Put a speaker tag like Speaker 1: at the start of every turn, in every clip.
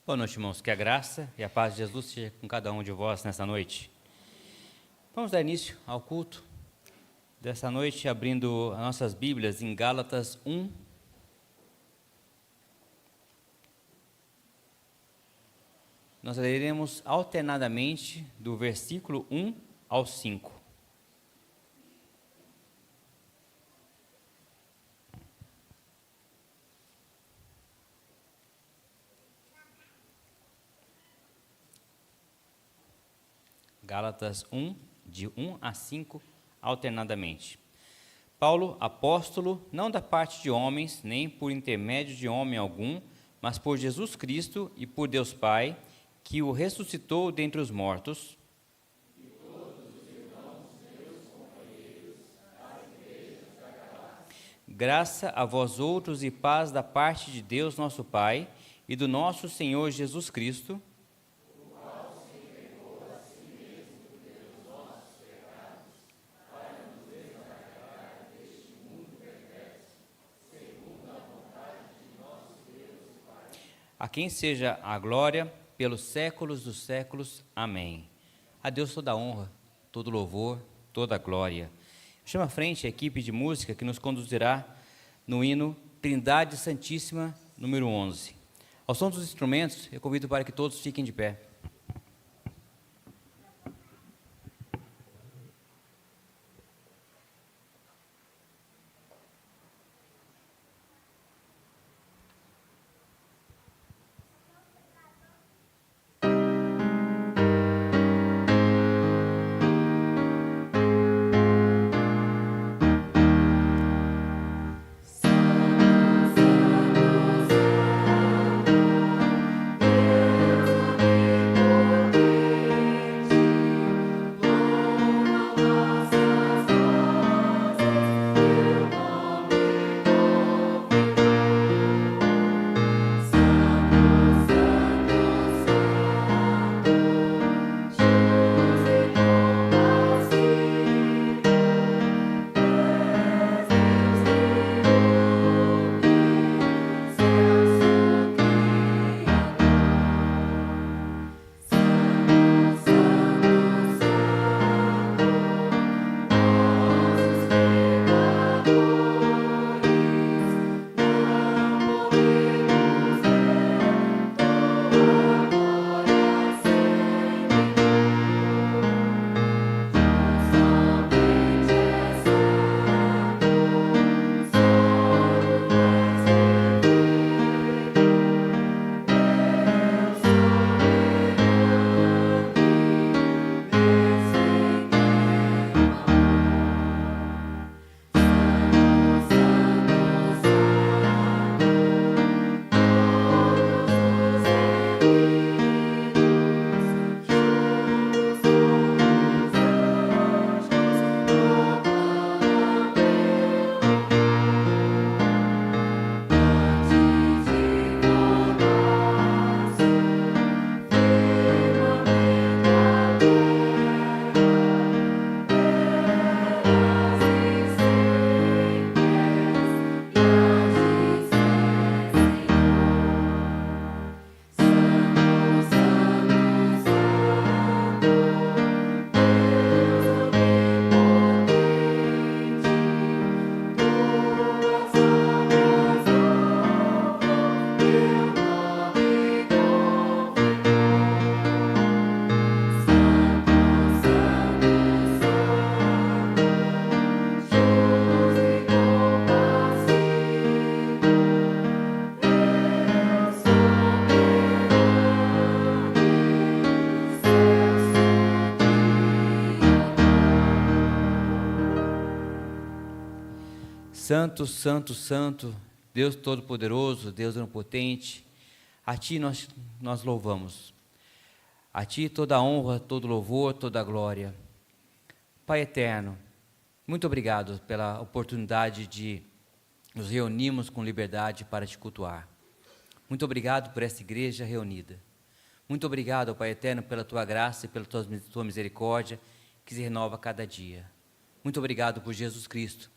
Speaker 1: Boa noite, irmãos. Que a graça e a paz de Jesus seja com cada um de vós nessa noite. Vamos dar início ao culto dessa noite, abrindo as nossas Bíblias em Gálatas 1. Nós leremos alternadamente do versículo 1 ao 5. Gálatas 1, de 1 a 5, alternadamente. Paulo, apóstolo, não da parte de homens, nem por intermédio de homem algum, mas por Jesus Cristo e por Deus Pai, que o ressuscitou dentre os mortos. Graça a vós outros e paz da parte de Deus nosso Pai e do nosso Senhor Jesus Cristo, a quem seja a glória pelos séculos dos séculos. Amém. A Deus toda a honra, todo louvor, toda a glória. Chama à frente a equipe de música que nos conduzirá no hino Trindade Santíssima, número 11. Ao som dos instrumentos, eu convido para que todos fiquem de pé. Santo, santo, santo, Deus Todo-Poderoso, Deus Onipotente, a Ti nós louvamos. A Ti toda a honra, todo louvor, toda a glória. Pai eterno, muito obrigado pela oportunidade de nos reunirmos com liberdade para Te cultuar. Muito obrigado por essa igreja reunida. Muito obrigado, Pai eterno, pela Tua graça e pela Tua misericórdia que se renova a cada dia. Muito obrigado por Jesus Cristo,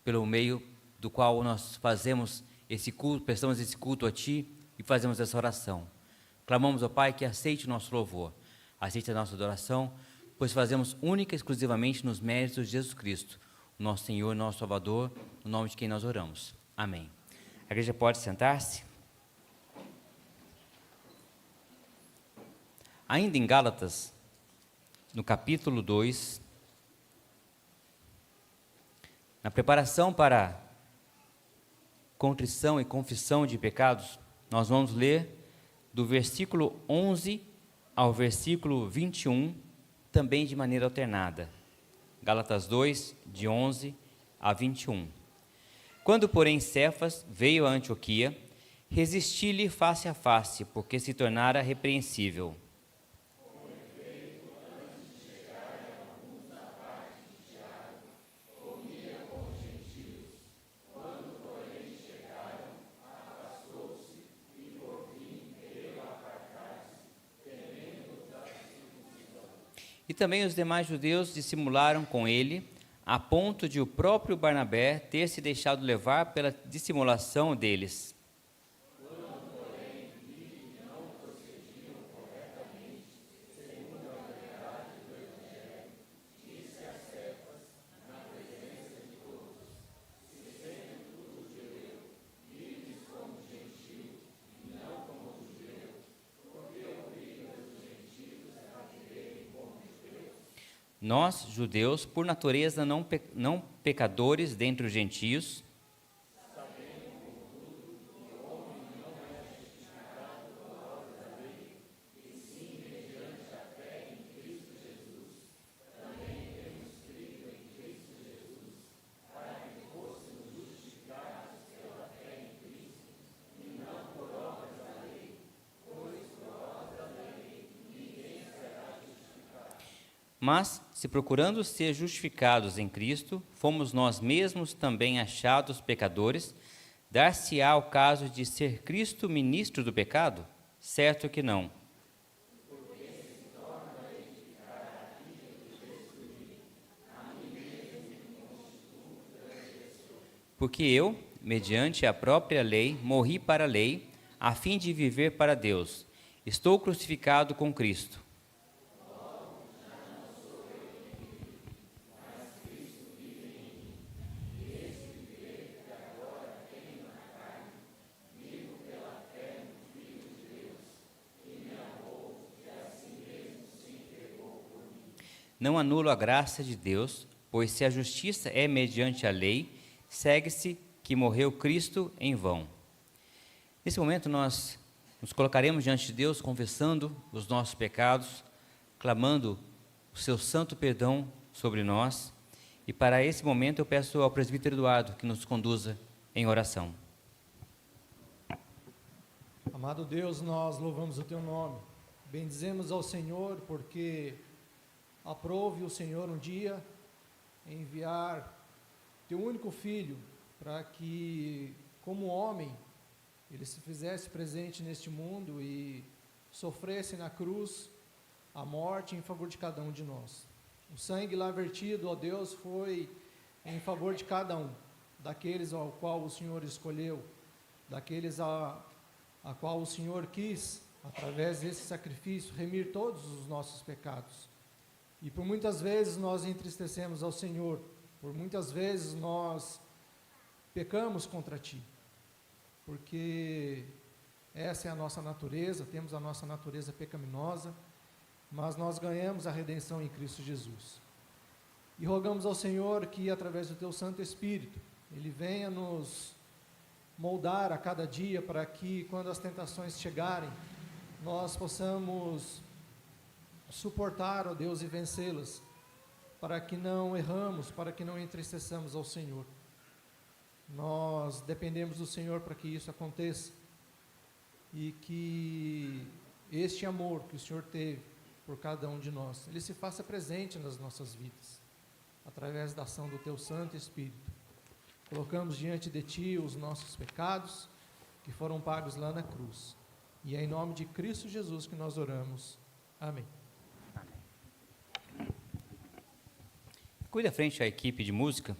Speaker 1: pelo meio do qual nós fazemos esse culto, prestamos esse culto a Ti e fazemos essa oração. Clamamos ao Pai que aceite o nosso louvor, aceite a nossa adoração, pois fazemos única e exclusivamente nos méritos de Jesus Cristo, o nosso Senhor e nosso Salvador, no nome de quem nós oramos. Amém. A igreja pode sentar-se. Ainda em Gálatas, no capítulo 2, na preparação para contrição e confissão de pecados, nós vamos ler do versículo 11 ao versículo 21, também de maneira alternada. Gálatas 2, de 11 a 21. Quando, porém, Cefas veio a Antioquia, resisti-lhe face a face, porque se tornara repreensível. E também os demais judeus dissimularam com ele, a ponto de o próprio Barnabé ter se deixado levar pela dissimulação deles. Nós, judeus, por natureza não pecadores dentre os gentios, mas, se procurando ser justificados em Cristo, fomos nós mesmos também achados pecadores, dar-se-á o caso de ser Cristo ministro do pecado? Certo que não. Porque eu, mediante a própria lei, morri para a lei, a fim de viver para Deus. Estou crucificado com Cristo. Não anulo a graça de Deus, pois se a justiça é mediante a lei, segue-se que morreu Cristo em vão. Nesse momento nós nos colocaremos diante de Deus, confessando os nossos pecados, clamando o seu santo perdão sobre nós. E para esse momento eu peço ao presbítero Eduardo que nos conduza em oração.
Speaker 2: Amado Deus, nós louvamos o Teu nome, bendizemos ao Senhor, porque aprove o Senhor um dia enviar Teu único Filho, para que, como homem, Ele se fizesse presente neste mundo e sofresse na cruz a morte em favor de cada um de nós. O sangue lá vertido, ó Deus, foi em favor de cada um, daqueles ao qual o Senhor escolheu, daqueles a qual o Senhor quis, através desse sacrifício, remir todos os nossos pecados. E por muitas vezes nós entristecemos ao Senhor, por muitas vezes nós pecamos contra Ti, porque essa é a nossa natureza, temos a nossa natureza pecaminosa, mas nós ganhamos a redenção em Cristo Jesus. E rogamos ao Senhor que, através do Teu Santo Espírito, Ele venha nos moldar a cada dia, para que, quando as tentações chegarem, nós possamos suportar, ó Deus, e vencê-las, para que não erramos, para que não entristeçamos ao Senhor. Nós dependemos do Senhor para que isso aconteça, e que este amor que o Senhor teve por cada um de nós, Ele se faça presente nas nossas vidas, através da ação do Teu Santo Espírito. Colocamos diante de Ti os nossos pecados, que foram pagos lá na cruz, e é em nome de Cristo Jesus que nós oramos. Amém.
Speaker 1: Cuide à frente a equipe de música.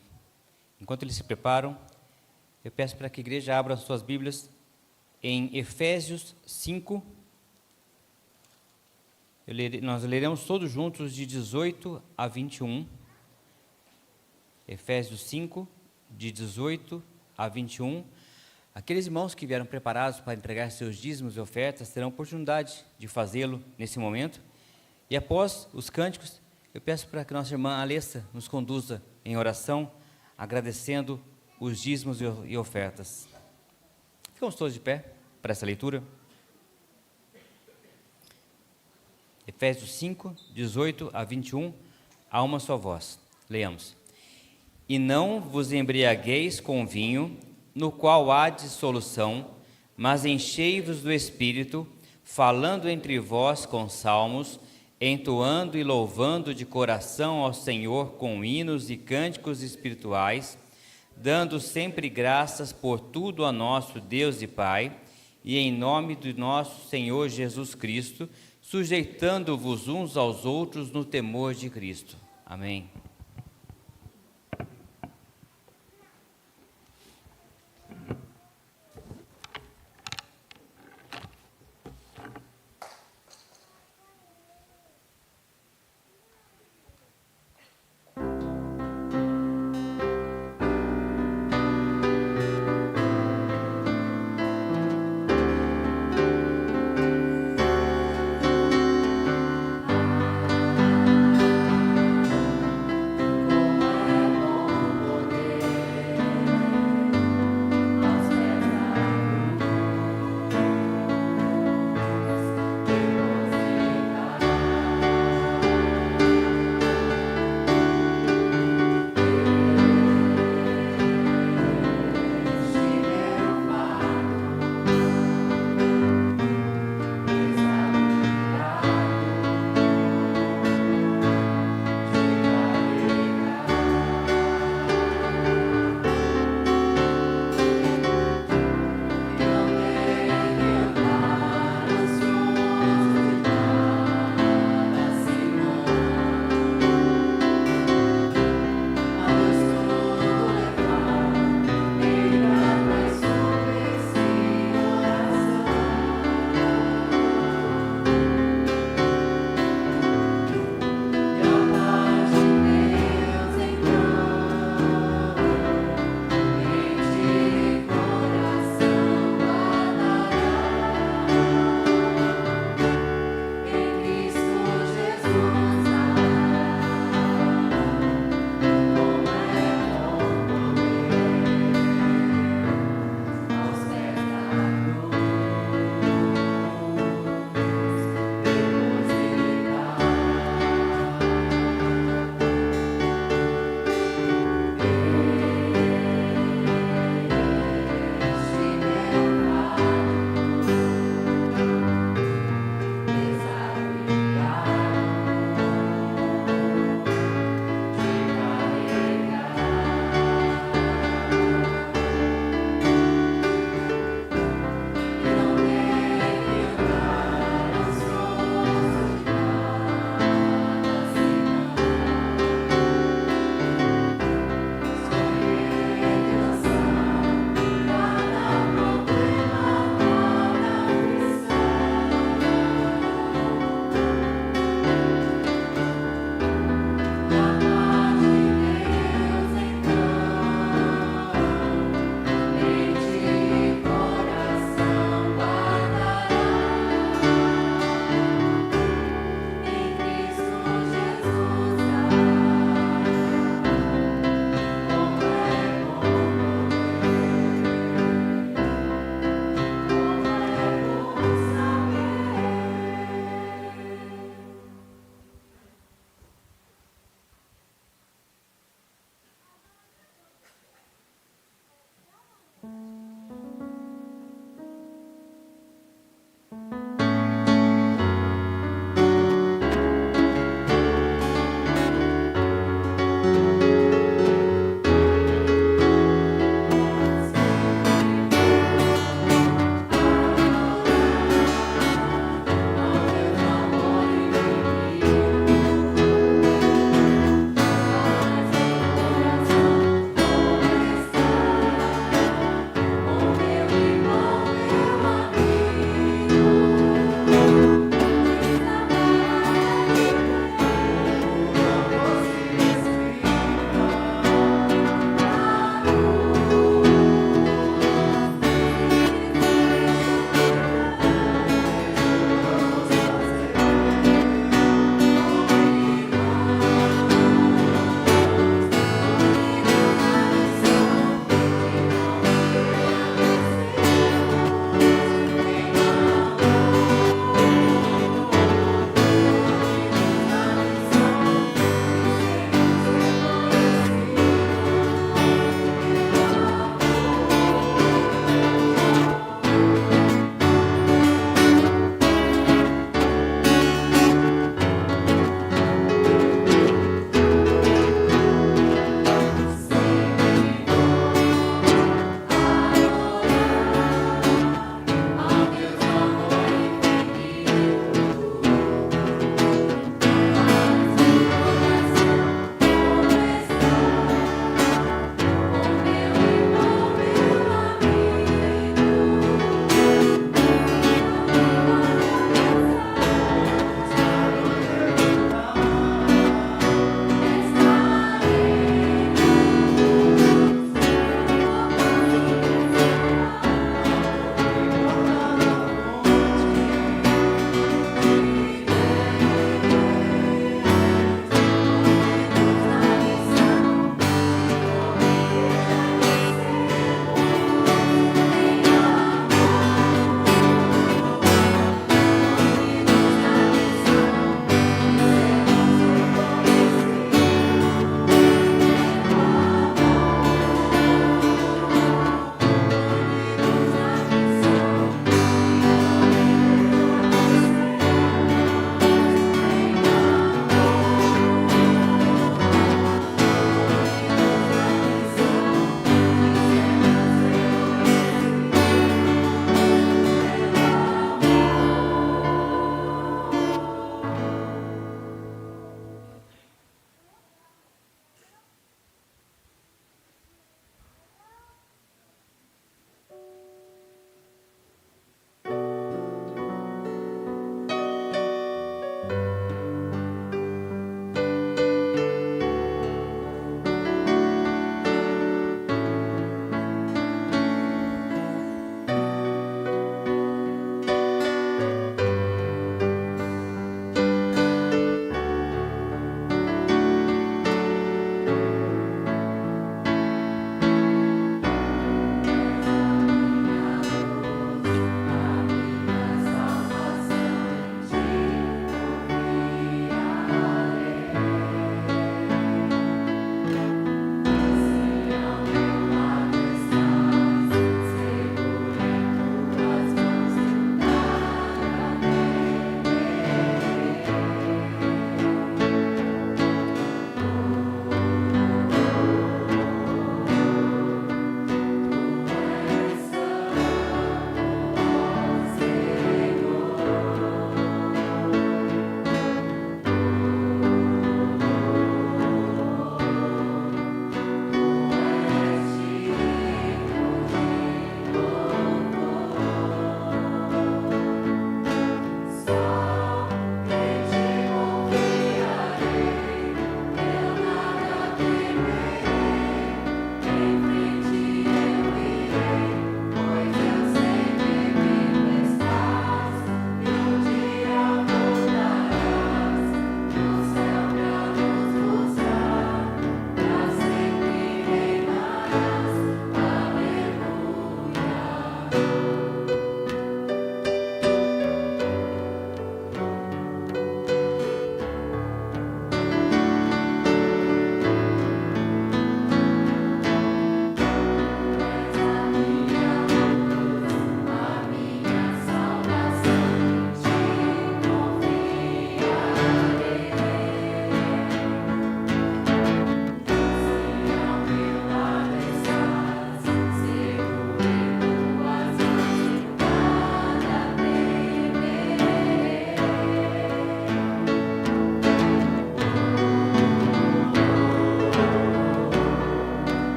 Speaker 1: Enquanto eles se preparam, eu peço para que a igreja abra suas Bíblias em Efésios 5, Nós leremos todos juntos de 18 a 21. Efésios 5, de 18 a 21. Aqueles irmãos que vieram preparados para entregar seus dízimos e ofertas terão oportunidade de fazê-lo nesse momento. E após os cânticos, eu peço para que nossa irmã Alessa nos conduza em oração, agradecendo os dízimos e ofertas. Ficamos todos de pé para essa leitura. Efésios 5, 18 a 21, a uma só voz. Leamos. E não vos embriagueis com vinho, no qual há dissolução, mas enchei-vos do Espírito, falando entre vós com salmos, entoando e louvando de coração ao Senhor com hinos e cânticos espirituais, dando sempre graças por tudo a nosso Deus e Pai, e em nome do nosso Senhor Jesus Cristo, sujeitando-vos uns aos outros no temor de Cristo. Amém.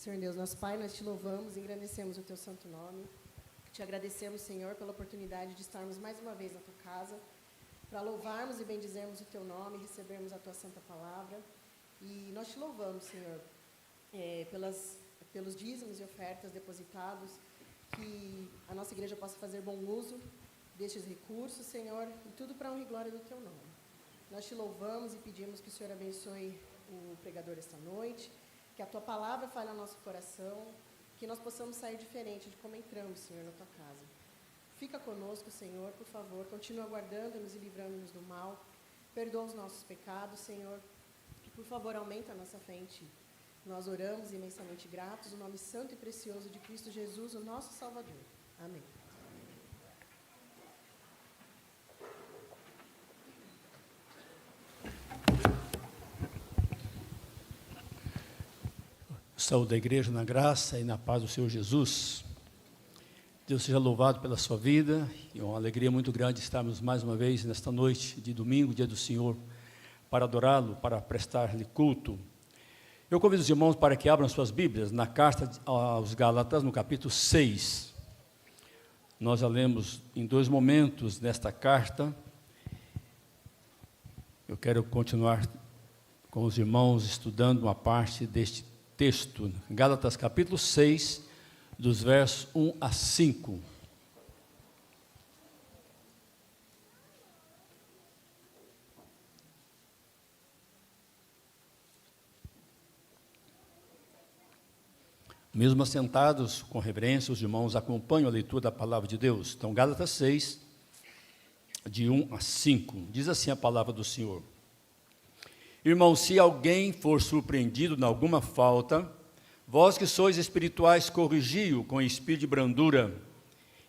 Speaker 3: Senhor Deus, nosso Pai, nós te louvamos e engrandecemos o teu santo nome. Te agradecemos, Senhor, pela oportunidade de estarmos mais uma vez na tua casa, para louvarmos e bendizermos o teu nome, recebermos a tua santa palavra. E nós te louvamos, Senhor, pelos dízimos e ofertas depositados, que a nossa igreja possa fazer bom uso destes recursos, Senhor, e tudo para a honra e glória do teu nome. Nós te louvamos e pedimos que o Senhor abençoe o pregador esta noite, que a tua palavra fale ao nosso coração, que nós possamos sair diferente de como entramos, Senhor, na tua casa. Fica conosco, Senhor, por favor, continua guardando-nos e livrando-nos do mal, perdoa os nossos pecados, Senhor, e por favor, aumenta a nossa fé em ti. Nós oramos imensamente gratos, no nome santo e precioso de Cristo Jesus, o nosso Salvador. Amém.
Speaker 4: Saúde da igreja na graça e na paz do Senhor Jesus. Deus seja louvado pela sua vida, e é uma alegria muito grande estarmos mais uma vez nesta noite de domingo, dia do Senhor, para adorá-lo, para prestar-lhe culto. Eu convido os irmãos para que abram suas Bíblias na carta aos Gálatas, no capítulo 6. Nós já lemos em 2 momentos nesta carta. Eu quero continuar com os irmãos estudando uma parte deste texto, Gálatas capítulo 6, dos versos 1 a 5. Mesmo assentados com reverência, os irmãos acompanham a leitura da palavra de Deus. Então, Gálatas 6, de 1 a 5, diz assim a palavra do Senhor. Irmãos, se alguém for surpreendido em alguma falta, vós que sois espirituais, corrigi-o com espírito de brandura,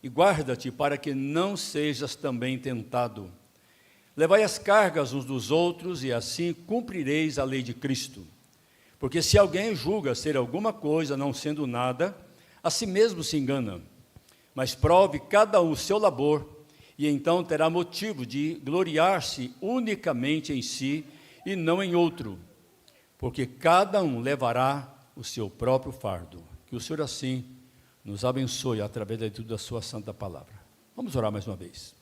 Speaker 4: e guarda-te para que não sejas também tentado. Levai as cargas uns dos outros, e assim cumprireis a lei de Cristo. Porque se alguém julga ser alguma coisa, não sendo nada, a si mesmo se engana. Mas prove cada um o seu labor, e então terá motivo de gloriar-se unicamente em si, e não em outro, porque cada um levará o seu próprio fardo. Que o Senhor assim nos abençoe através da leitura da sua santa palavra. Vamos orar mais uma vez.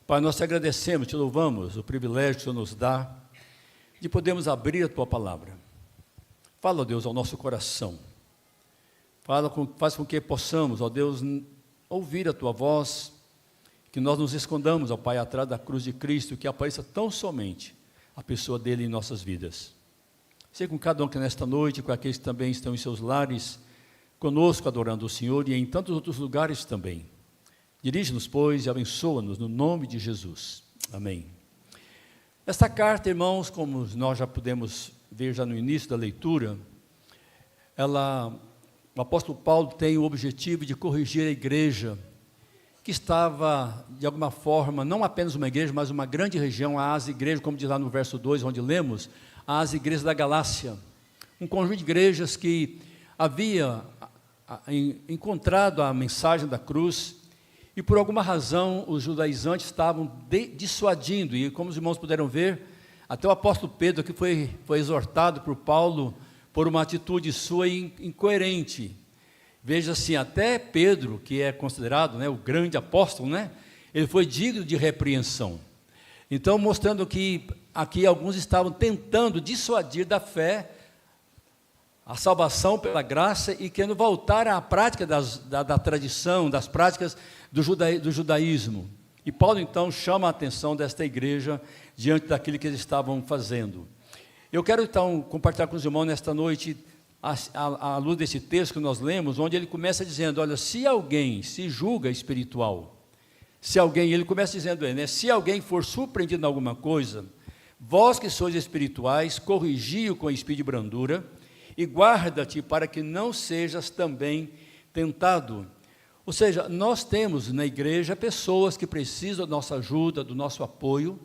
Speaker 4: Pai, nós te agradecemos, te louvamos o privilégio que o Senhor nos dá de podermos abrir a tua palavra. Fala, ó Deus, ao nosso coração. Faz com que possamos, ó Deus, ouvir a tua voz, que nós nos escondamos, ó Pai, atrás da cruz de Cristo, que apareça tão somente a pessoa dele em nossas vidas. Seja com cada um que nesta noite, com aqueles que também estão em seus lares, conosco adorando o Senhor e em tantos outros lugares também. Dirige-nos, pois, e abençoa-nos no nome de Jesus. Amém. Esta carta, irmãos, como nós já pudemos ver já no início da leitura, o apóstolo Paulo tem o objetivo de corrigir a igreja que estava, de alguma forma, não apenas uma igreja, mas uma grande região, as igrejas, como diz lá no verso 2, onde lemos, as igrejas da Galácia, um conjunto de igrejas que havia encontrado a mensagem da cruz, e por alguma razão os judaizantes estavam dissuadindo, e como os irmãos puderam ver, até o apóstolo Pedro, que foi exortado por Paulo, por uma atitude sua incoerente. Veja assim, até Pedro, que é considerado, o grande apóstolo, ele foi digno de repreensão. Então, mostrando que aqui alguns estavam tentando dissuadir da fé, a salvação pela graça, e querendo voltar à prática da tradição, das práticas do judaísmo. E Paulo, então, chama a atenção desta igreja diante daquilo que eles estavam fazendo. Eu quero, então, compartilhar com os irmãos nesta noite, à luz desse texto que nós lemos, onde ele começa dizendo, olha, se alguém se julga espiritual, ele começa dizendo, se alguém for surpreendido em alguma coisa, vós que sois espirituais, corrigi-o com espírito de brandura, e guarda-te para que não sejas também tentado. Ou seja, nós temos na igreja pessoas que precisam da nossa ajuda, do nosso apoio,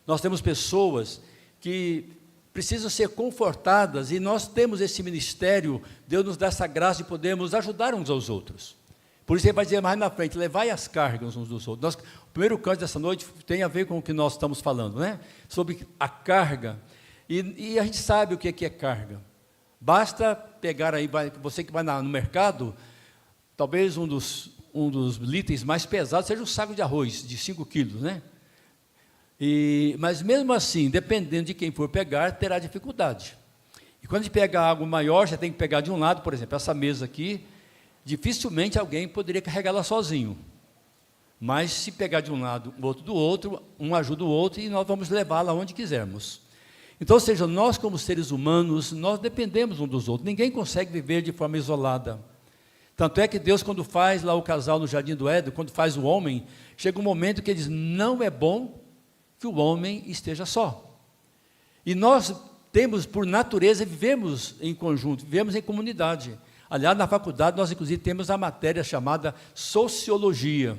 Speaker 4: nós temos pessoas que precisam ser confortadas, e nós temos esse ministério, Deus nos dá essa graça de podermos ajudar uns aos outros. Por isso ele vai dizer mais na frente, levai as cargas uns dos outros. O primeiro canto dessa noite tem a ver com o que nós estamos falando, sobre a carga, e a gente sabe o que é carga. Basta pegar aí, você que vai no mercado, talvez um dos itens mais pesados seja um saco de arroz, de 5 quilos, né? Mas mesmo assim, dependendo de quem for pegar, terá dificuldade. E quando a gente pega algo maior, você tem que pegar de um lado, por exemplo, essa mesa aqui, dificilmente alguém poderia carregá-la sozinho. Mas se pegar de um lado, o outro do outro, um ajuda o outro e nós vamos levá-la onde quisermos. Então, ou seja, nós como seres humanos, nós dependemos uns dos outros. Ninguém consegue viver de forma isolada. Tanto é que Deus, quando faz lá o casal no Jardim do Éden, quando faz o homem, chega um momento que ele diz, não é bom que o homem esteja só. E nós temos, por natureza, vivemos em conjunto, vivemos em comunidade. Aliás, na faculdade, nós inclusive temos a matéria chamada Sociologia.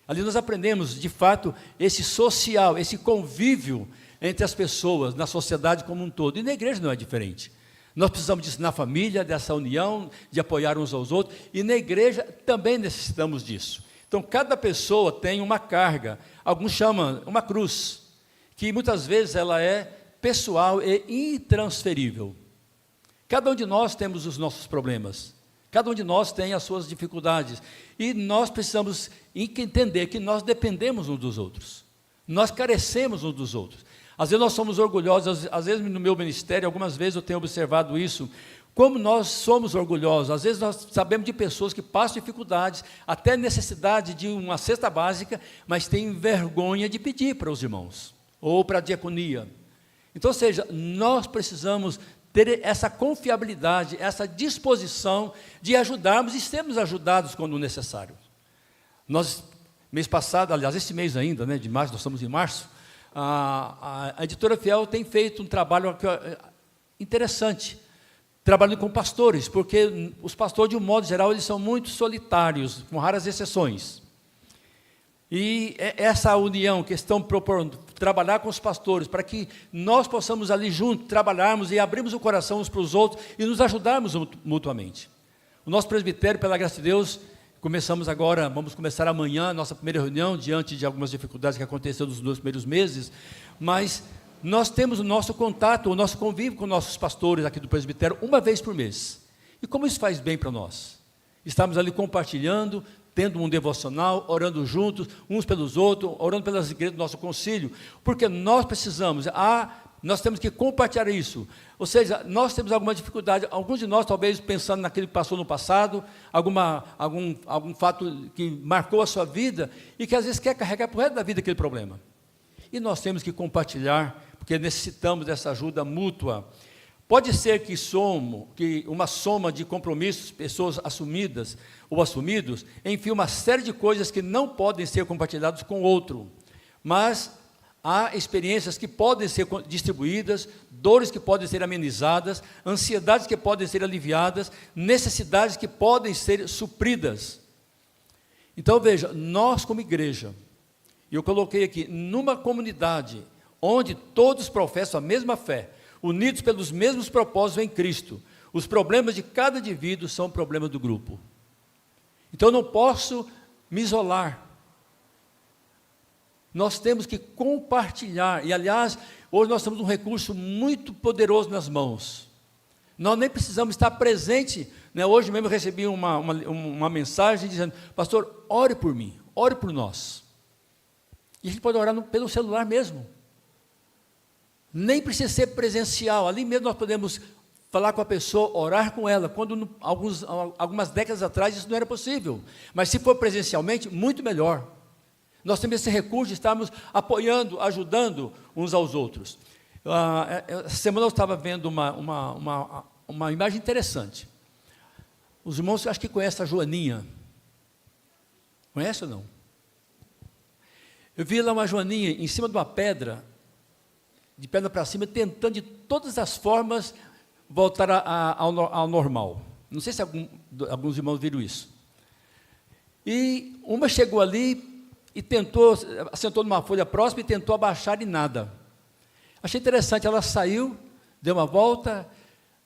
Speaker 4: Ali nós aprendemos, de fato, esse social, esse convívio entre as pessoas, na sociedade como um todo. E na igreja não é diferente. Nós precisamos disso na família, dessa união, de apoiar uns aos outros. E na igreja também necessitamos disso. Então, cada pessoa tem uma carga, alguns chamam uma cruz, que muitas vezes ela é pessoal e intransferível. Cada um de nós temos os nossos problemas, cada um de nós tem as suas dificuldades, e nós precisamos entender que nós dependemos uns dos outros, nós carecemos uns dos outros. Às vezes nós somos orgulhosos, às vezes no meu ministério, algumas vezes eu tenho observado isso, como nós somos orgulhosos. Às vezes nós sabemos de pessoas que passam dificuldades, até necessidade de uma cesta básica, mas têm vergonha de pedir para os irmãos, ou para a diaconia. Então, ou seja, nós precisamos ter essa confiabilidade, essa disposição de ajudarmos e sermos ajudados quando necessário. Nós, mês passado, aliás, esse mês ainda, né, de março, nós estamos em março, a Editora Fiel tem feito um trabalho interessante, trabalhando com pastores, porque os pastores, de um modo geral, eles são muito solitários, com raras exceções. E essa união que estão propondo, trabalhar com os pastores, para que nós possamos ali juntos, trabalharmos e abrirmos o coração uns para os outros e nos ajudarmos mutuamente. O nosso presbitério, pela graça de Deus, começamos agora, vamos começar amanhã, nossa primeira reunião, diante de algumas dificuldades que aconteceram nos 2 primeiros meses, mas nós temos o nosso contato, o nosso convívio com nossos pastores aqui do presbitério, uma vez por mês. E como isso faz bem para nós? Estamos ali compartilhando, tendo um devocional, orando juntos, uns pelos outros, orando pelas igrejas do nosso concílio, porque nós precisamos, nós temos que compartilhar isso. Ou seja, nós temos alguma dificuldade, alguns de nós talvez pensando naquele que passou no passado, algum fato que marcou a sua vida, e que às vezes quer carregar para o resto da vida aquele problema. E nós temos que compartilhar, porque necessitamos dessa ajuda mútua. Pode ser que uma soma de compromissos, pessoas assumidas ou assumidos, enfim, uma série de coisas que não podem ser compartilhadas com o outro, mas há experiências que podem ser distribuídas, dores que podem ser amenizadas, ansiedades que podem ser aliviadas, necessidades que podem ser supridas. Então, veja, nós como igreja, e eu coloquei aqui, numa comunidade onde todos professam a mesma fé, unidos pelos mesmos propósitos em Cristo, os problemas de cada indivíduo são problemas do grupo. Então, eu não posso me isolar. Nós temos que compartilhar, e aliás, hoje nós temos um recurso muito poderoso nas mãos. Nós nem precisamos estar presente, né? Hoje mesmo eu recebi uma mensagem dizendo, pastor, ore por mim, ore por nós. E a gente pode orar pelo celular mesmo. Nem precisa ser presencial, ali mesmo nós podemos falar com a pessoa, orar com ela, quando algumas décadas atrás isso não era possível. Mas se for presencialmente, muito melhor. Nós temos esse recurso de estarmos apoiando, ajudando uns aos outros. Essa semana eu estava vendo uma imagem interessante. Os irmãos acho que conhecem a Joaninha. Conhece ou não? Eu vi lá uma Joaninha em cima de uma pedra, de pedra para cima, tentando de todas as formas voltar ao normal. Não sei se alguns irmãos viram isso. E uma chegou ali e sentou numa folha próxima e tentou abaixar e nada. Achei interessante, ela saiu, deu uma volta,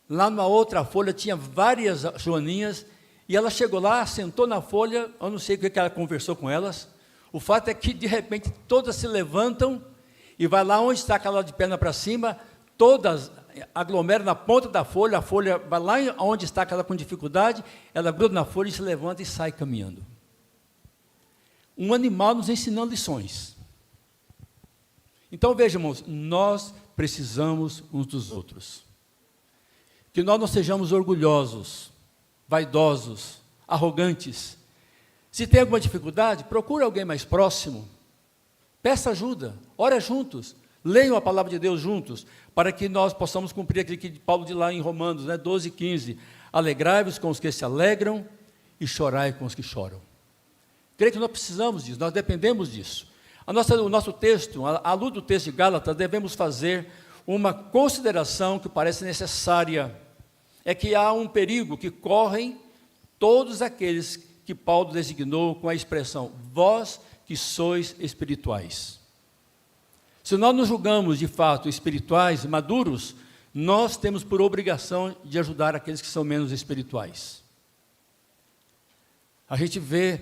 Speaker 4: lá numa outra folha tinha várias joaninhas, e ela chegou lá, sentou na folha, eu não sei o que ela conversou com elas, o fato é que de repente todas se levantam, e vai lá onde está aquela de perna para cima, todas aglomeram na ponta da folha, a folha vai lá onde está aquela com dificuldade, ela gruda na folha e se levanta e sai caminhando. Um animal nos ensinando lições. Então, vejam, irmãos, nós precisamos uns dos outros. Que nós não sejamos orgulhosos, vaidosos, arrogantes. Se tem alguma dificuldade, procure alguém mais próximo. Peça ajuda, ore juntos, leiam a palavra de Deus juntos, para que nós possamos cumprir aquilo que Paulo diz lá em Romanos, 12, 15. Alegrai-vos com os que se alegram e chorai com os que choram. Creio que nós precisamos disso, nós dependemos disso. O nosso texto, à luz do texto de Gálatas, devemos fazer uma consideração que parece necessária. É que há um perigo que correm todos aqueles que Paulo designou com a expressão, vós que sois espirituais. Se nós nos julgamos de fato espirituais, maduros, nós temos por obrigação de ajudar aqueles que são menos espirituais. A gente vê,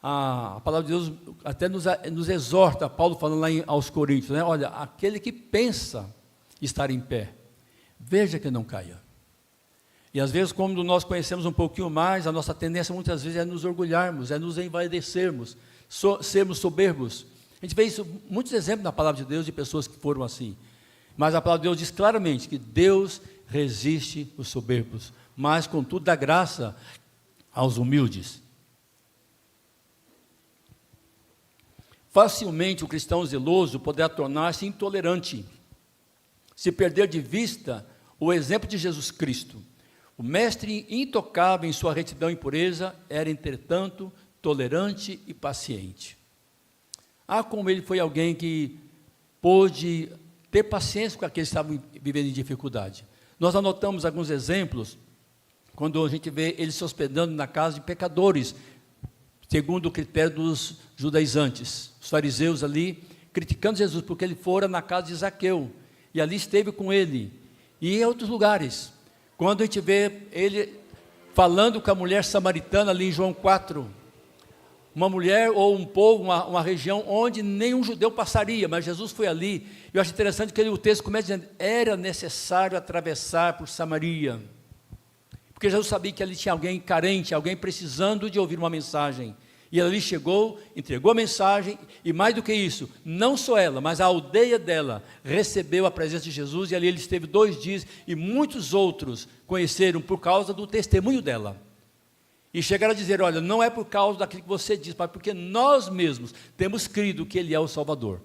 Speaker 4: a palavra de Deus até nos exorta, Paulo falando lá aos Coríntios, né? Olha, aquele que pensa estar em pé, veja que não caia. E às vezes, quando nós conhecemos um pouquinho mais, a nossa tendência muitas vezes é nos orgulharmos, é nos envaidecermos, sermos soberbos. A gente vê isso, muitos exemplos na palavra de Deus de pessoas que foram assim. Mas a palavra de Deus diz claramente que Deus resiste os soberbos, mas contudo dá graça aos humildes. Facilmente o cristão zeloso poderá tornar-se intolerante, se perder de vista o exemplo de Jesus Cristo. O mestre intocável em sua retidão e pureza era, entretanto, tolerante e paciente. Como ele foi alguém que pôde ter paciência com aqueles que estavam vivendo em dificuldade. Nós anotamos alguns exemplos, quando a gente vê ele se hospedando na casa de pecadores, segundo o critério dos judaizantes. Os fariseus ali, criticando Jesus, porque ele fora na casa de Zaqueu, e ali esteve com ele, e em outros lugares. Quando a gente vê ele falando com a mulher samaritana ali em João 4, uma mulher ou um povo, uma região onde nenhum judeu passaria, mas Jesus foi ali. Eu acho interessante que o texto começa dizendo, era necessário atravessar por Samaria, porque Jesus sabia que ali tinha alguém carente, alguém precisando de ouvir uma mensagem, e ela ali chegou, entregou a mensagem, e mais do que isso, não só ela, mas a aldeia dela, recebeu a presença de Jesus, e ali ele esteve 2 dias, e muitos outros conheceram por causa do testemunho dela, e chegaram a dizer, olha, não é por causa daquilo que você diz, mas porque nós mesmos temos crido que Ele é o Salvador.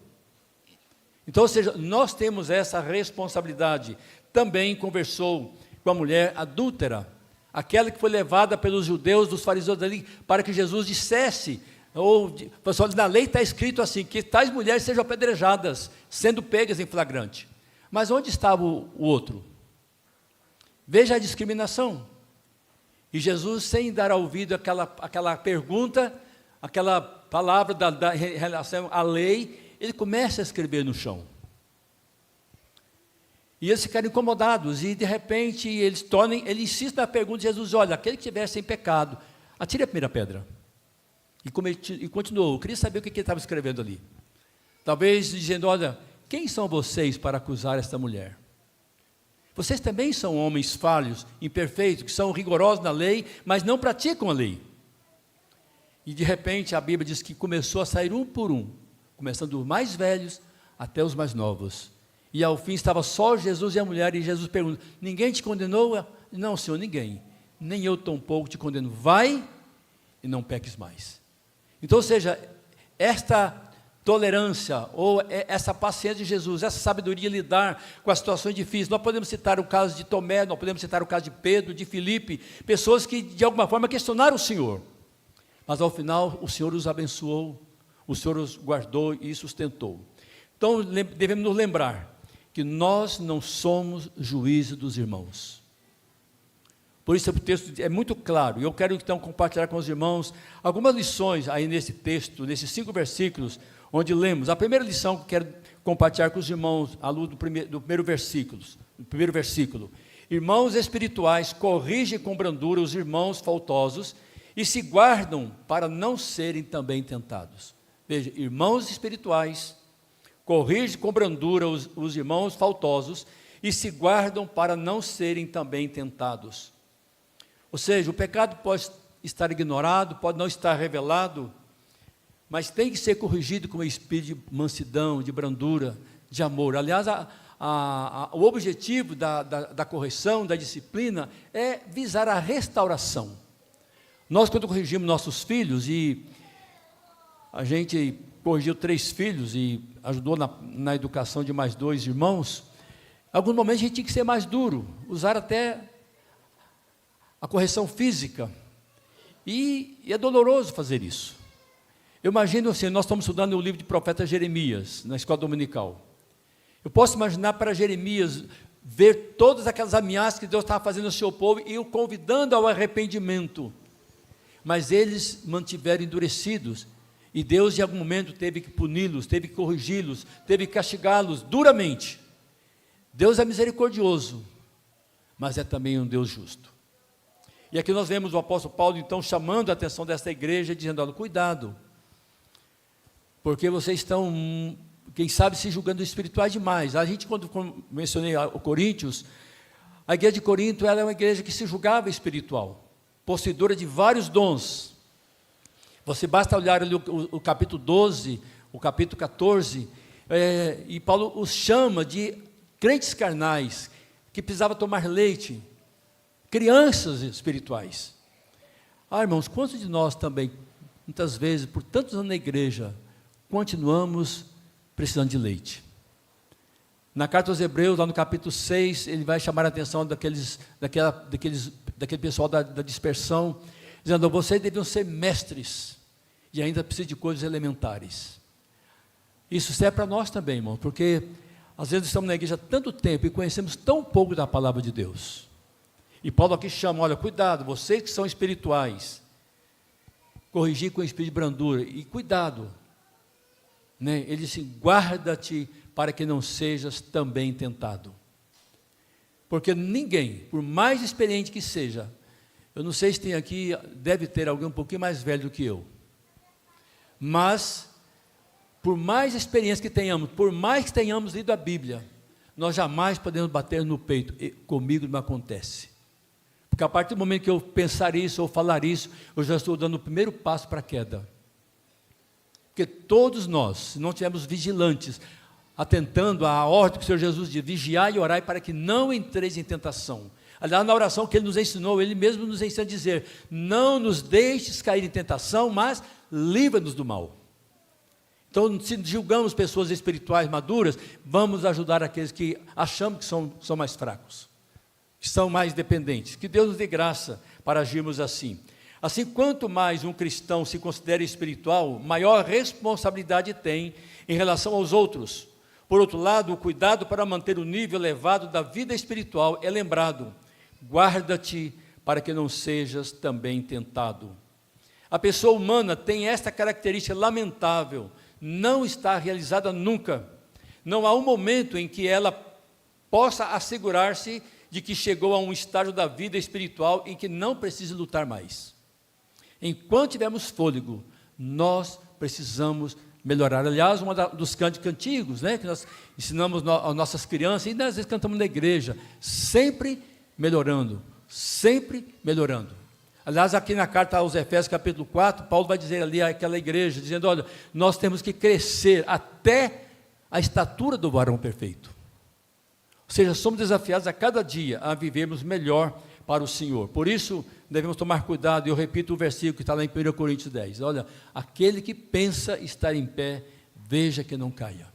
Speaker 4: Então, ou seja, nós temos essa responsabilidade. Também conversou com a mulher adúltera, aquela que foi levada pelos judeus, dos fariseus ali, para que Jesus dissesse, pessoal, na lei está escrito assim, que tais mulheres sejam apedrejadas, sendo pegas em flagrante. Mas onde estava o outro? Veja a discriminação. E Jesus, sem dar ouvido àquela pergunta, aquela palavra da relação à lei, ele começa a escrever no chão. E eles ficaram incomodados, e de repente ele insiste na pergunta de Jesus, olha, aquele que estiver sem pecado, atire a primeira pedra. E continuou, eu queria saber o que ele estava escrevendo ali. Talvez dizendo, olha, quem são vocês para acusar esta mulher? Vocês também são homens falhos, imperfeitos, que são rigorosos na lei, mas não praticam a lei. E de repente a Bíblia diz que começou a sair um por um, começando dos mais velhos até os mais novos. E ao fim estava só Jesus e a mulher, e Jesus pergunta, ninguém te condenou? Não, Senhor, ninguém. Nem eu tampouco te condeno. Vai e não peques mais. Então, ou seja, esta tolerância, ou essa paciência de Jesus, essa sabedoria de lidar com as situações difíceis. Nós podemos citar o caso de Tomé, nós podemos citar o caso de Pedro, de Filipe, pessoas que de alguma forma questionaram o Senhor, mas ao final o Senhor os abençoou, o Senhor os guardou e sustentou. Então devemos nos lembrar que nós não somos juízes dos irmãos. Por isso o texto é muito claro, e eu quero então compartilhar com os irmãos algumas lições aí nesse texto, nesses 5 versículos, onde lemos. A primeira lição que quero compartilhar com os irmãos, à luz do primeiro versículo. Irmãos espirituais corrigem com brandura os irmãos faltosos e se guardam para não serem também tentados. Veja, irmãos espirituais corrige com brandura os irmãos faltosos e se guardam para não serem também tentados. Ou seja, o pecado pode estar ignorado, pode não estar revelado, mas tem que ser corrigido com o espírito de mansidão, de brandura, de amor. Aliás, o objetivo da correção, da disciplina, é visar a restauração. Nós, quando corrigimos nossos filhos, e a gente corrigiu 3 filhos e ajudou na educação de mais 2 irmãos, em alguns momentos a gente tinha que ser mais duro, usar até a correção física, e é doloroso fazer isso. Eu imagino assim, nós estamos estudando o livro de profeta Jeremias, na escola dominical. Eu posso imaginar para Jeremias ver todas aquelas ameaças que Deus estava fazendo ao seu povo e o convidando ao arrependimento. Mas eles mantiveram endurecidos, e Deus em algum momento teve que puni-los, teve que corrigi-los, teve que castigá-los duramente. Deus é misericordioso, mas é também um Deus justo. E aqui nós vemos o apóstolo Paulo então chamando a atenção desta igreja, dizendo: olha, cuidado, porque vocês estão, quem sabe, se julgando espirituais demais. A gente, quando mencionei o Coríntios, a igreja de Corinto, ela é uma igreja que se julgava espiritual, possuidora de vários dons. Você basta olhar ali o capítulo 12, o capítulo 14, e Paulo os chama de crentes carnais, que precisavam tomar leite, crianças espirituais. Irmãos, quantos de nós também, muitas vezes, por tantos anos na igreja, continuamos precisando de leite? Na carta aos Hebreus, lá no capítulo 6, ele vai chamar a atenção daquele pessoal da dispersão, dizendo: vocês deviam ser mestres, e ainda precisam de coisas elementares. Isso serve para nós também, irmão, porque às vezes estamos na igreja há tanto tempo e conhecemos tão pouco da palavra de Deus. E Paulo aqui chama: olha, cuidado, vocês que são espirituais, corrigir com o espírito de brandura, e cuidado, né? Ele disse: guarda-te para que não sejas também tentado. Porque ninguém, por mais experiente que seja, eu não sei se tem aqui, deve ter alguém um pouquinho mais velho do que eu, mas por mais experiência que tenhamos, por mais que tenhamos lido a Bíblia, nós jamais podemos bater no peito: comigo não acontece. Porque a partir do momento que eu pensar isso ou falar isso, eu já estou dando o primeiro passo para a queda. Porque todos nós, se não estivermos vigilantes, atentando à ordem que o Senhor Jesus diz: vigiai e orai para que não entreis em tentação. Aliás, na oração que Ele nos ensinou, Ele mesmo nos ensina a dizer: não nos deixes cair em tentação, mas livra-nos do mal. Então, se julgamos pessoas espirituais maduras, vamos ajudar aqueles que achamos que são mais fracos, que são mais dependentes. Que Deus nos dê graça para agirmos assim. Assim, quanto mais um cristão se considera espiritual, maior responsabilidade tem em relação aos outros. Por outro lado, o cuidado para manter o nível elevado da vida espiritual é lembrado: guarda-te para que não sejas também tentado. A pessoa humana tem esta característica lamentável: não está realizada nunca. Não há um momento em que ela possa assegurar-se de que chegou a um estágio da vida espiritual em que não precisa lutar mais. Enquanto tivermos fôlego, nós precisamos melhorar. Aliás, um dos cânticos antigos, né, que nós ensinamos às nossas crianças, e às vezes cantamos na igreja: sempre melhorando, sempre melhorando. Aliás, aqui na carta aos Efésios, capítulo 4, Paulo vai dizer ali àquela igreja, dizendo: olha, nós temos que crescer até a estatura do varão perfeito. Ou seja, somos desafiados a cada dia a vivermos melhor para o Senhor. Por isso, devemos tomar cuidado, e eu repito o versículo que está lá em 1 Coríntios 10. Olha, aquele que pensa estar em pé, veja que não caia.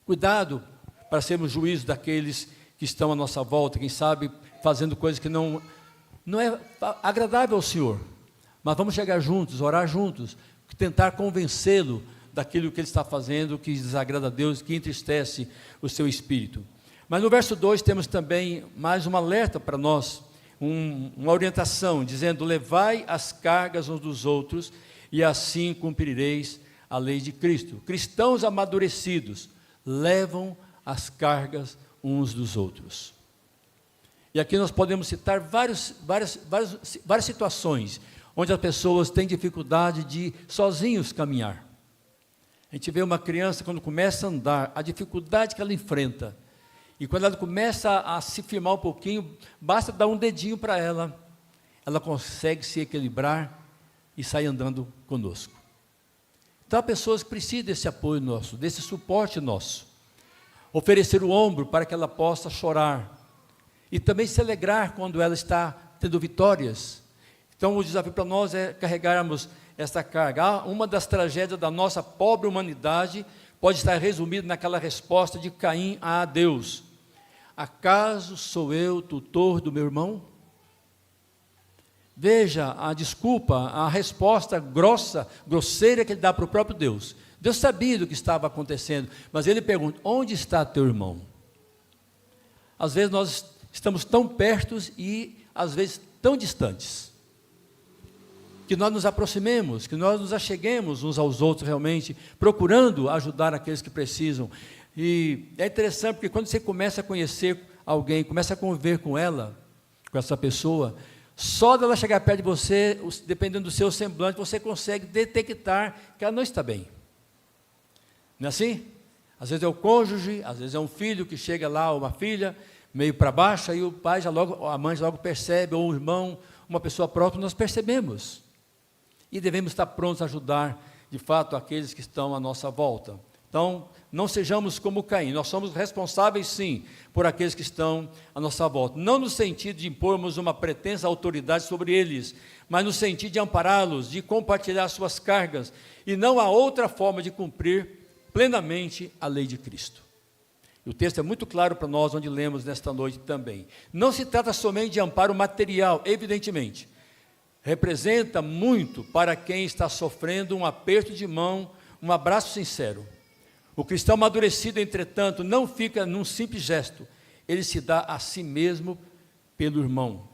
Speaker 4: Cuidado para sermos juízos daqueles que estão à nossa volta, quem sabe fazendo coisas que não é agradável ao Senhor, mas vamos chegar juntos, orar juntos, tentar convencê-lo daquilo que ele está fazendo, que desagrada a Deus, que entristece o seu espírito. Mas no verso 2 temos também mais um alerta para nós, uma orientação, dizendo: levai as cargas uns dos outros, e assim cumprireis a lei de Cristo. Cristãos amadurecidos levam as cargas uns dos outros. E aqui nós podemos citar várias situações onde as pessoas têm dificuldade de sozinhos caminhar. A gente vê uma criança, quando começa a andar, a dificuldade que ela enfrenta. E quando ela começa a se firmar um pouquinho, basta dar um dedinho para ela, ela consegue se equilibrar e sair andando conosco. Então, há pessoas que precisam desse apoio nosso, desse suporte nosso. Oferecer o ombro para que ela possa chorar. E também se alegrar quando ela está tendo vitórias. Então, o desafio para nós é carregarmos essa carga. Uma das tragédias da nossa pobre humanidade pode estar resumida naquela resposta de Caim a Deus: acaso sou eu tutor do meu irmão? Veja a desculpa, a resposta grosseira que ele dá para o próprio Deus. Deus sabia do que estava acontecendo, mas ele pergunta: onde está teu irmão? Às vezes nós estamos tão perto e às vezes tão distantes. Que nós nos aproximemos, que nós nos acheguemos uns aos outros realmente, procurando ajudar aqueles que precisam. E é interessante porque quando você começa a conhecer alguém, começa a conviver com ela, com essa pessoa, só dela chegar perto de você, dependendo do seu semblante, você consegue detectar que ela não está bem. Não é assim? Às vezes é o cônjuge, às vezes é um filho que chega lá, ou uma filha, meio para baixo, aí o pai já logo, a mãe já logo percebe, ou um irmão, uma pessoa próxima, nós percebemos. E devemos estar prontos a ajudar, de fato, aqueles que estão à nossa volta. Então, não sejamos como Caim, nós somos responsáveis, sim, por aqueles que estão à nossa volta. Não no sentido de impormos uma pretensa autoridade sobre eles, mas no sentido de ampará-los, de compartilhar suas cargas, e não há outra forma de cumprir plenamente a lei de Cristo. E o texto é muito claro para nós, onde lemos nesta noite também. Não se trata somente de amparo material, evidentemente. Representa muito para quem está sofrendo um aperto de mão, um abraço sincero. O cristão amadurecido, entretanto, não fica num simples gesto, ele se dá a si mesmo pelo irmão.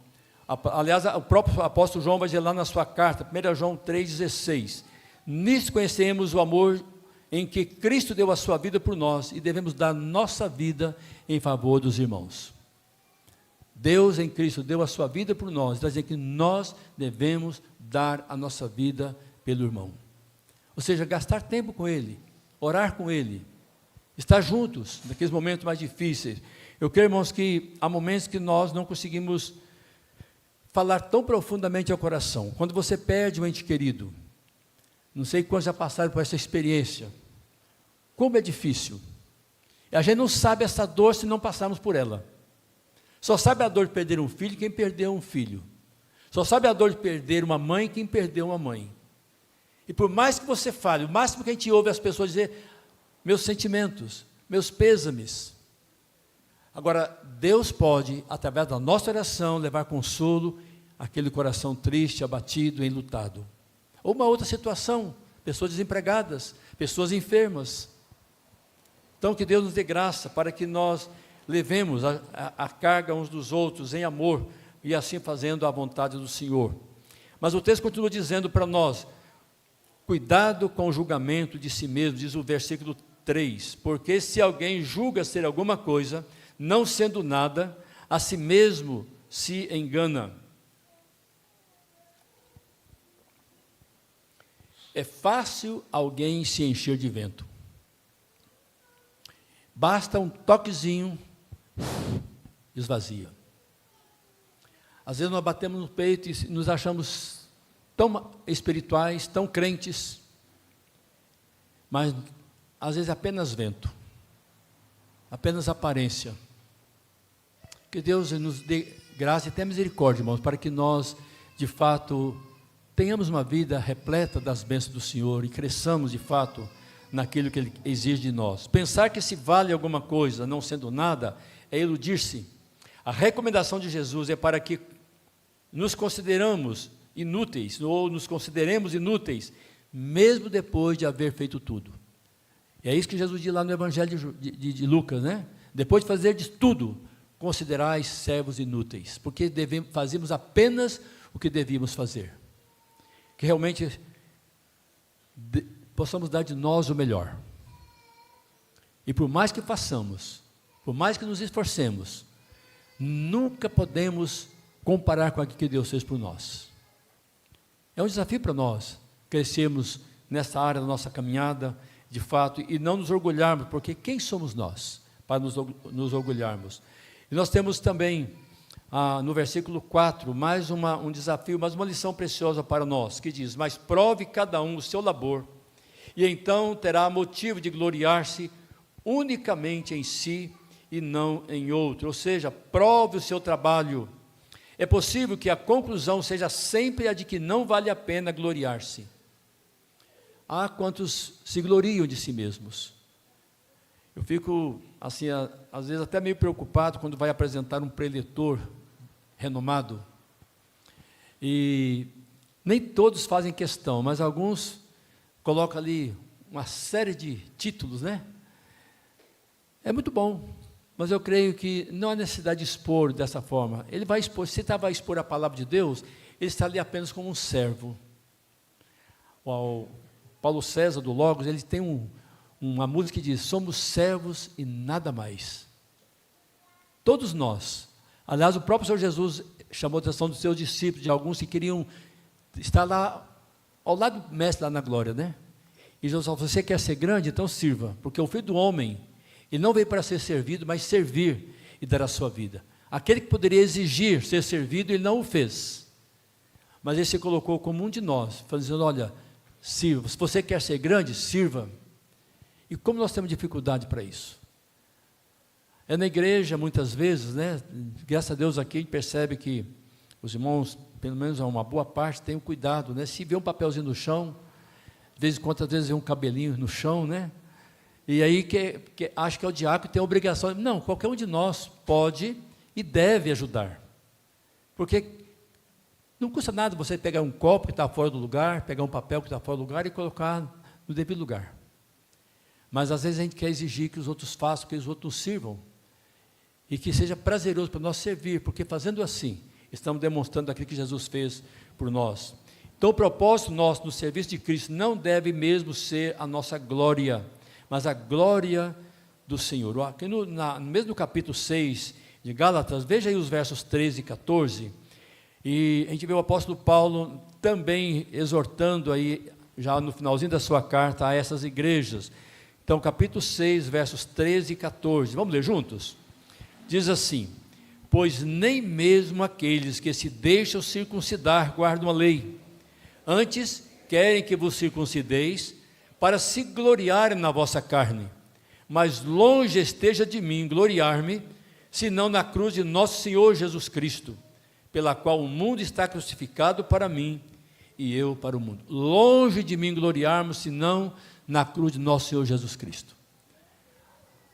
Speaker 4: Aliás, o próprio apóstolo João vai dizer lá na sua carta, 1 João 3,16, nisso conhecemos o amor em que Cristo deu a sua vida por nós e devemos dar nossa vida em favor dos irmãos. Deus em Cristo deu a sua vida por nós, está dizendo que nós devemos dar a nossa vida pelo irmão. Ou seja, gastar tempo com ele, orar com ele, estar juntos naqueles momentos mais difíceis. Eu creio, irmãos, que há momentos que nós não conseguimos falar tão profundamente ao coração. Quando você perde um ente querido, não sei quantos já passaram por essa experiência, como é difícil. E a gente não sabe essa dor se não passarmos por ela. Só sabe a dor de perder um filho quem perdeu um filho. Só sabe a dor de perder uma mãe quem perdeu uma mãe. E por mais que você fale, o máximo que a gente ouve as pessoas dizer, meus sentimentos, meus pêsames. Agora, Deus pode, através da nossa oração, levar consolo àquele coração triste, abatido, enlutado. Ou uma outra situação, pessoas desempregadas, pessoas enfermas. Então, que Deus nos dê graça para que nós levemos a carga uns dos outros em amor e assim fazendo a vontade do Senhor. Mas o texto continua dizendo para nós, cuidado com o julgamento de si mesmo, diz o versículo 3, porque se alguém julga ser alguma coisa, não sendo nada, a si mesmo se engana. É fácil alguém se encher de vento. Basta um toquezinho, esvazia. Às vezes nós batemos no peito e nos achamos tão espirituais, tão crentes, mas às vezes é apenas vento, apenas aparência. Que Deus nos dê graça e tenha misericórdia, irmãos, para que nós, de fato, tenhamos uma vida repleta das bênçãos do Senhor e cresçamos, de fato, naquilo que Ele exige de nós. Pensar que se vale alguma coisa, não sendo nada, é iludir-se. A recomendação de Jesus é para que nos consideremos inúteis, ou nos consideremos inúteis, mesmo depois de haver feito tudo. E é isso que Jesus diz lá no Evangelho de Lucas, né? Depois de fazer de tudo, considerais servos inúteis, porque fazíamos apenas o que devíamos fazer. Que realmente possamos dar de nós o melhor. E por mais que façamos, por mais que nos esforcemos, nunca podemos comparar com aquilo que Deus fez por nós. É um desafio para nós crescermos nessa área da nossa caminhada, de fato, e não nos orgulharmos, porque quem somos nós para nos orgulharmos? E nós temos também, no versículo 4, mais um desafio, mais uma lição preciosa para nós, que diz: mas prove cada um o seu labor, e então terá motivo de gloriar-se unicamente em si e não em outro. Ou seja, prove o seu trabalho. É possível que a conclusão seja sempre a de que não vale a pena gloriar-se. Há quantos se gloriam de si mesmos. Eu fico, assim, às vezes até meio preocupado quando vai apresentar um preletor renomado. E nem todos fazem questão, mas alguns colocam ali uma série de títulos, né? É muito bom, mas eu creio que não há necessidade de expor dessa forma. Ele vai expor, se ele vai expor a palavra de Deus, ele está ali apenas como um servo. O Paulo César, do Logos, ele tem uma música que diz: somos servos e nada mais. Todos nós. Aliás, o próprio Senhor Jesus chamou a atenção dos seus discípulos, de alguns que queriam estar lá, ao lado do mestre, lá na glória, né? E Jesus falou: você quer ser grande? Então sirva, porque o Filho do Homem, ele não veio para ser servido, mas servir e dar a sua vida. Aquele que poderia exigir ser servido, ele não o fez. Mas ele se colocou como um de nós, dizendo: olha, sirva. Se você quer ser grande, sirva. E como nós temos dificuldade para isso? É na igreja, muitas vezes, né? Graças a Deus aqui a gente percebe que os irmãos, pelo menos uma boa parte, têm um cuidado, né? Se vê um papelzinho no chão, de vez em quando, às vezes vê um cabelinho no chão, né? E aí que acha que é o diácono, tem a obrigação. Não, qualquer um de nós pode e deve ajudar. Porque não custa nada você pegar um copo que está fora do lugar, pegar um papel que está fora do lugar e colocar no devido lugar. Mas às vezes a gente quer exigir que os outros façam, que os outros sirvam. E que seja prazeroso para nós servir, porque fazendo assim, estamos demonstrando aquilo que Jesus fez por nós. Então o propósito nosso no serviço de Cristo não deve mesmo ser a nossa glória, mas a glória do Senhor. Aqui no mesmo capítulo 6 de Gálatas, veja aí os versos 13 e 14, e a gente vê o apóstolo Paulo também exortando aí, já no finalzinho da sua carta, a essas igrejas. Então, capítulo 6, versos 13 e 14, vamos ler juntos? Diz assim: pois nem mesmo aqueles que se deixam circuncidar guardam a lei, antes querem que vos circuncideis, para se gloriarem na vossa carne. Mas longe esteja de mim gloriar-me, senão na cruz de nosso Senhor Jesus Cristo, pela qual o mundo está crucificado para mim, e eu para o mundo. Longe de mim gloriar-me, senão na cruz de nosso Senhor Jesus Cristo.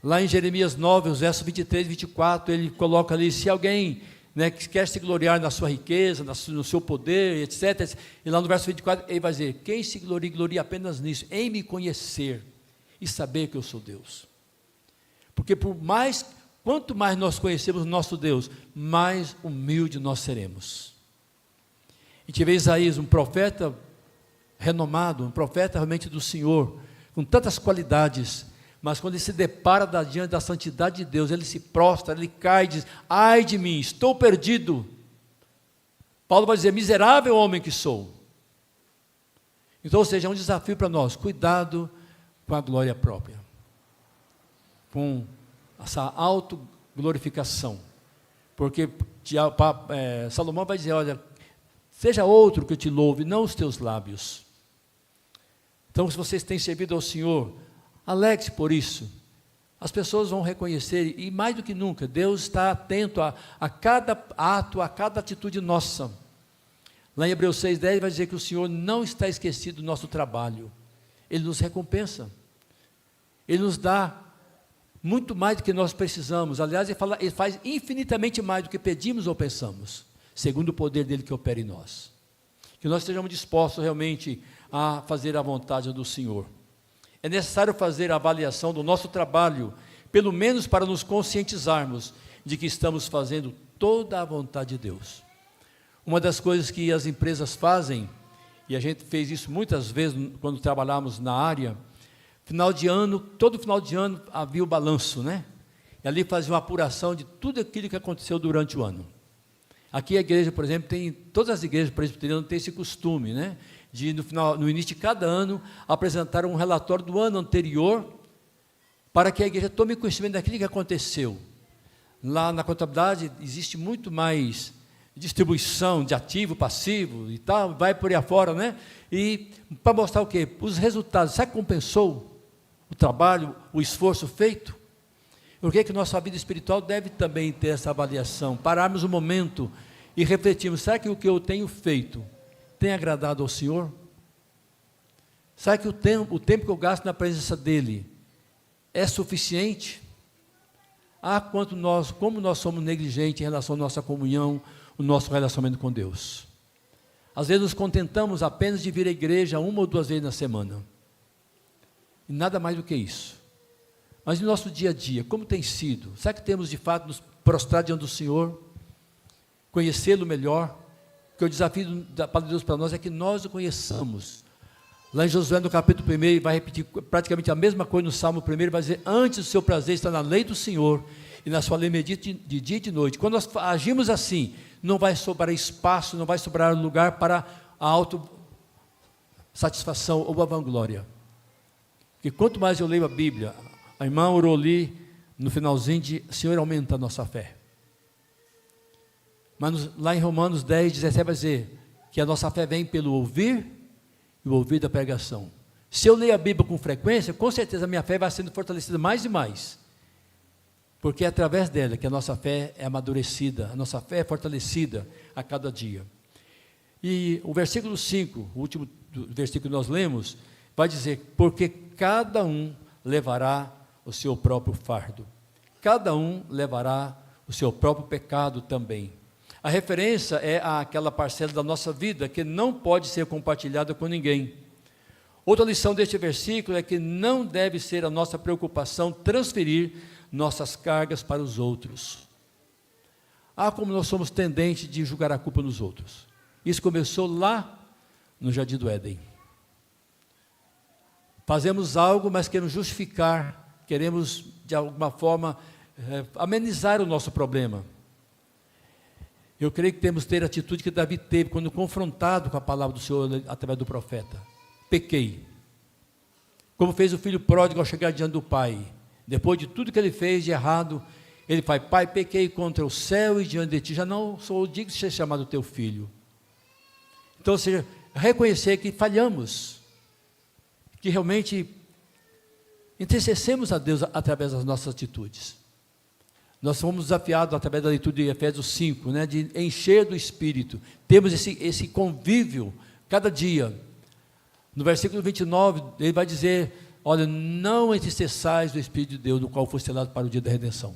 Speaker 4: Lá em Jeremias 9, os versos 23 e 24, ele coloca ali: se alguém, né, que quer se gloriar na sua riqueza, no seu poder, etc. E lá no verso 24, ele vai dizer: quem se gloria apenas nisso, em me conhecer e saber que eu sou Deus. Porque quanto mais nós conhecemos o nosso Deus, mais humilde nós seremos. A gente vê Isaías, um profeta renomado, um profeta realmente do Senhor, com tantas qualidades, mas quando ele se depara diante da santidade de Deus, ele se prostra, ele cai e diz: ai de mim, estou perdido. Paulo vai dizer: miserável homem que sou. Então, ou seja, é um desafio para nós: cuidado com a glória própria, com essa autoglorificação, porque Salomão vai dizer: olha, seja outro que te louve, não os teus lábios. Então, se vocês têm servido ao Senhor, alegre-se por isso. As pessoas vão reconhecer, e mais do que nunca, Deus está atento a cada ato, a cada atitude nossa. Lá em Hebreus 6,10 vai dizer que o Senhor não está esquecido do nosso trabalho. Ele nos recompensa. Ele nos dá muito mais do que nós precisamos. Aliás, ele faz infinitamente mais do que pedimos ou pensamos, segundo o poder dele que opera em nós. Que nós estejamos dispostos realmente a fazer a vontade do Senhor. É necessário fazer a avaliação do nosso trabalho, pelo menos para nos conscientizarmos de que estamos fazendo toda a vontade de Deus. Uma das coisas que as empresas fazem, e a gente fez isso muitas vezes quando trabalhávamos na área, todo final de ano havia o balanço, né? E ali fazia uma apuração de tudo aquilo que aconteceu durante o ano. Aqui a igreja, por exemplo, todas as igrejas presbiterianas têm esse costume, né? de no início de cada ano, apresentar um relatório do ano anterior, para que a igreja tome conhecimento daquilo que aconteceu. Lá na contabilidade existe muito mais distribuição de ativo, passivo e tal, vai por aí afora, né? E para mostrar o quê? Os resultados. Será que compensou o trabalho, o esforço feito? Por que nossa vida espiritual deve também ter essa avaliação? Pararmos um momento e refletirmos, será que o que eu tenho feito tem agradado ao Senhor? Será que o tempo que eu gasto na presença dEle é suficiente? Como nós somos negligentes em relação à nossa comunhão, o nosso relacionamento com Deus. Às vezes nos contentamos apenas de vir à igreja 1 ou 2 vezes na semana. E nada mais do que isso. Mas no nosso dia a dia, como tem sido? Será que temos de fato nos prostrado diante do Senhor? Conhecê-lo melhor? Porque o desafio da palavra de Deus para nós é que nós o conheçamos. Lá em Josué, no capítulo 1, vai repetir praticamente a mesma coisa no Salmo 1, vai dizer, antes o seu prazer está na lei do Senhor, e na sua lei medita de dia e de noite. Quando nós agimos assim, não vai sobrar espaço, não vai sobrar lugar para a autossatisfação ou a vanglória. Porque quanto mais eu leio a Bíblia, a irmã orou ali, no finalzinho de, Senhor, aumenta a nossa fé. Mas lá em Romanos 10, 17 vai dizer, que a nossa fé vem pelo ouvir, e o ouvir da pregação. Se eu leio a Bíblia com frequência, com certeza a minha fé vai sendo fortalecida mais e mais. Porque é através dela que a nossa fé é amadurecida, a nossa fé é fortalecida a cada dia. E o versículo 5, o último versículo que nós lemos, vai dizer, porque cada um levará o seu próprio fardo. Cada um levará o seu próprio pecado também. A referência é àquela parcela da nossa vida que não pode ser compartilhada com ninguém. Outra lição deste versículo é que não deve ser a nossa preocupação transferir nossas cargas para os outros. Como nós somos tendentes de julgar a culpa nos outros. Isso começou lá no Jardim do Éden. Fazemos algo, mas queremos justificar, queremos de alguma forma amenizar o nosso problema. Eu creio que temos que ter a atitude que Davi teve quando confrontado com a palavra do Senhor através do profeta. Pequei. Como fez o filho pródigo ao chegar diante do pai. Depois de tudo que ele fez de errado, ele fala, pai, pequei contra o céu e diante de ti, já não sou digno de ser chamado teu filho. Então, ou seja, reconhecer que falhamos, que realmente entristecemos a Deus através das nossas atitudes. Nós fomos desafiados através da leitura de Efésios 5, né, de encher do Espírito. Temos esse convívio cada dia. No versículo 29, ele vai dizer, olha, não entristeçais do Espírito de Deus, do qual foi selado para o dia da redenção.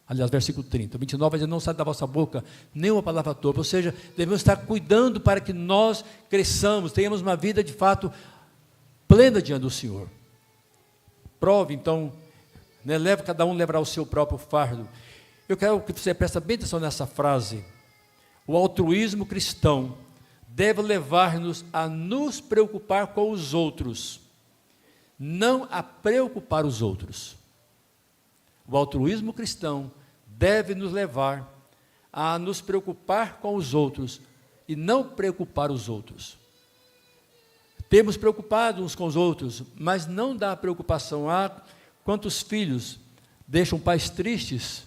Speaker 4: Aliás, versículo 30. 29 vai dizer, não sai da vossa boca nenhuma palavra torpe. Ou seja, devemos estar cuidando para que nós cresçamos, tenhamos uma vida de fato plena diante do Senhor. Prove, então, cada um levará o seu próprio fardo. Eu quero que você preste bem atenção nessa frase. O altruísmo cristão deve levar-nos a nos preocupar com os outros, não a preocupar os outros. O altruísmo cristão deve nos levar a nos preocupar com os outros e não preocupar os outros. Temos preocupado uns com os outros, mas não dá preocupação. Quantos filhos deixam pais tristes,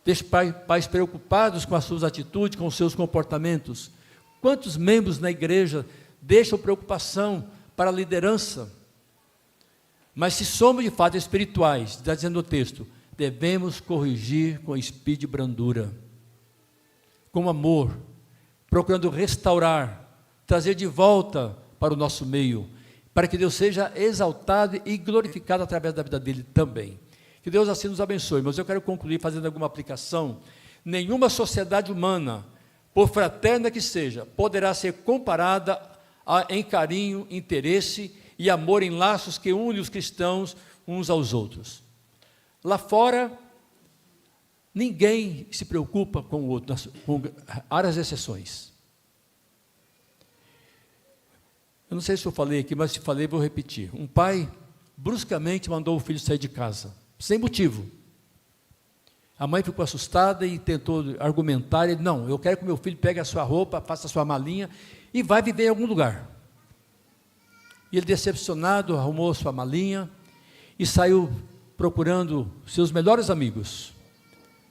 Speaker 4: deixam pais preocupados com as suas atitudes, com os seus comportamentos? Quantos membros na igreja deixam preocupação para a liderança? Mas se somos de fato espirituais, está dizendo o texto, devemos corrigir com espírito de brandura, com amor, procurando restaurar, trazer de volta para o nosso meio, para que Deus seja exaltado e glorificado através da vida dele também. Que Deus assim nos abençoe. Mas eu quero concluir fazendo alguma aplicação. Nenhuma sociedade humana, por fraterna que seja, poderá ser comparada em carinho, interesse e amor em laços que unem os cristãos uns aos outros. Lá fora, ninguém se preocupa com o outro, com raras exceções. Eu não sei se eu falei aqui, mas se falei, vou repetir. Um pai bruscamente mandou o filho sair de casa, sem motivo. A mãe ficou assustada e tentou argumentar. Ele, não, eu quero que meu filho pegue a sua roupa, faça a sua malinha e vai viver em algum lugar. E ele, decepcionado, arrumou sua malinha e saiu procurando seus melhores amigos.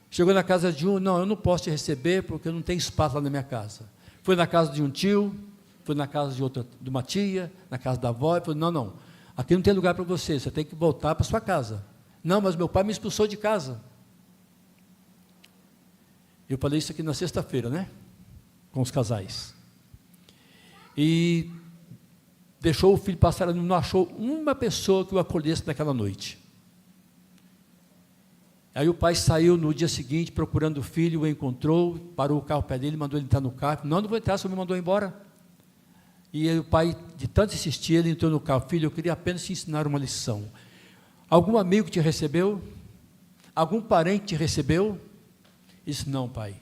Speaker 4: Chegou na casa de um, não, eu não posso te receber porque eu não tenho espaço lá na minha casa. Foi na casa de um tio, foi na casa de uma tia, na casa da avó, e falou, não, aqui não tem lugar para você, você tem que voltar para sua casa. Não, mas meu pai me expulsou de casa. Eu falei isso aqui na sexta-feira, né? Com os casais. E deixou o filho passar, não achou uma pessoa que o acolhesse naquela noite. Aí o pai saiu no dia seguinte procurando o filho, o encontrou, parou o carro perto dele, mandou ele entrar no carro. Não vou entrar, só me mandou embora. E aí o pai, de tanto insistir, ele entrou no carro. Filho, eu queria apenas te ensinar uma lição. Algum amigo te recebeu? Algum parente te recebeu? Disse, não, pai.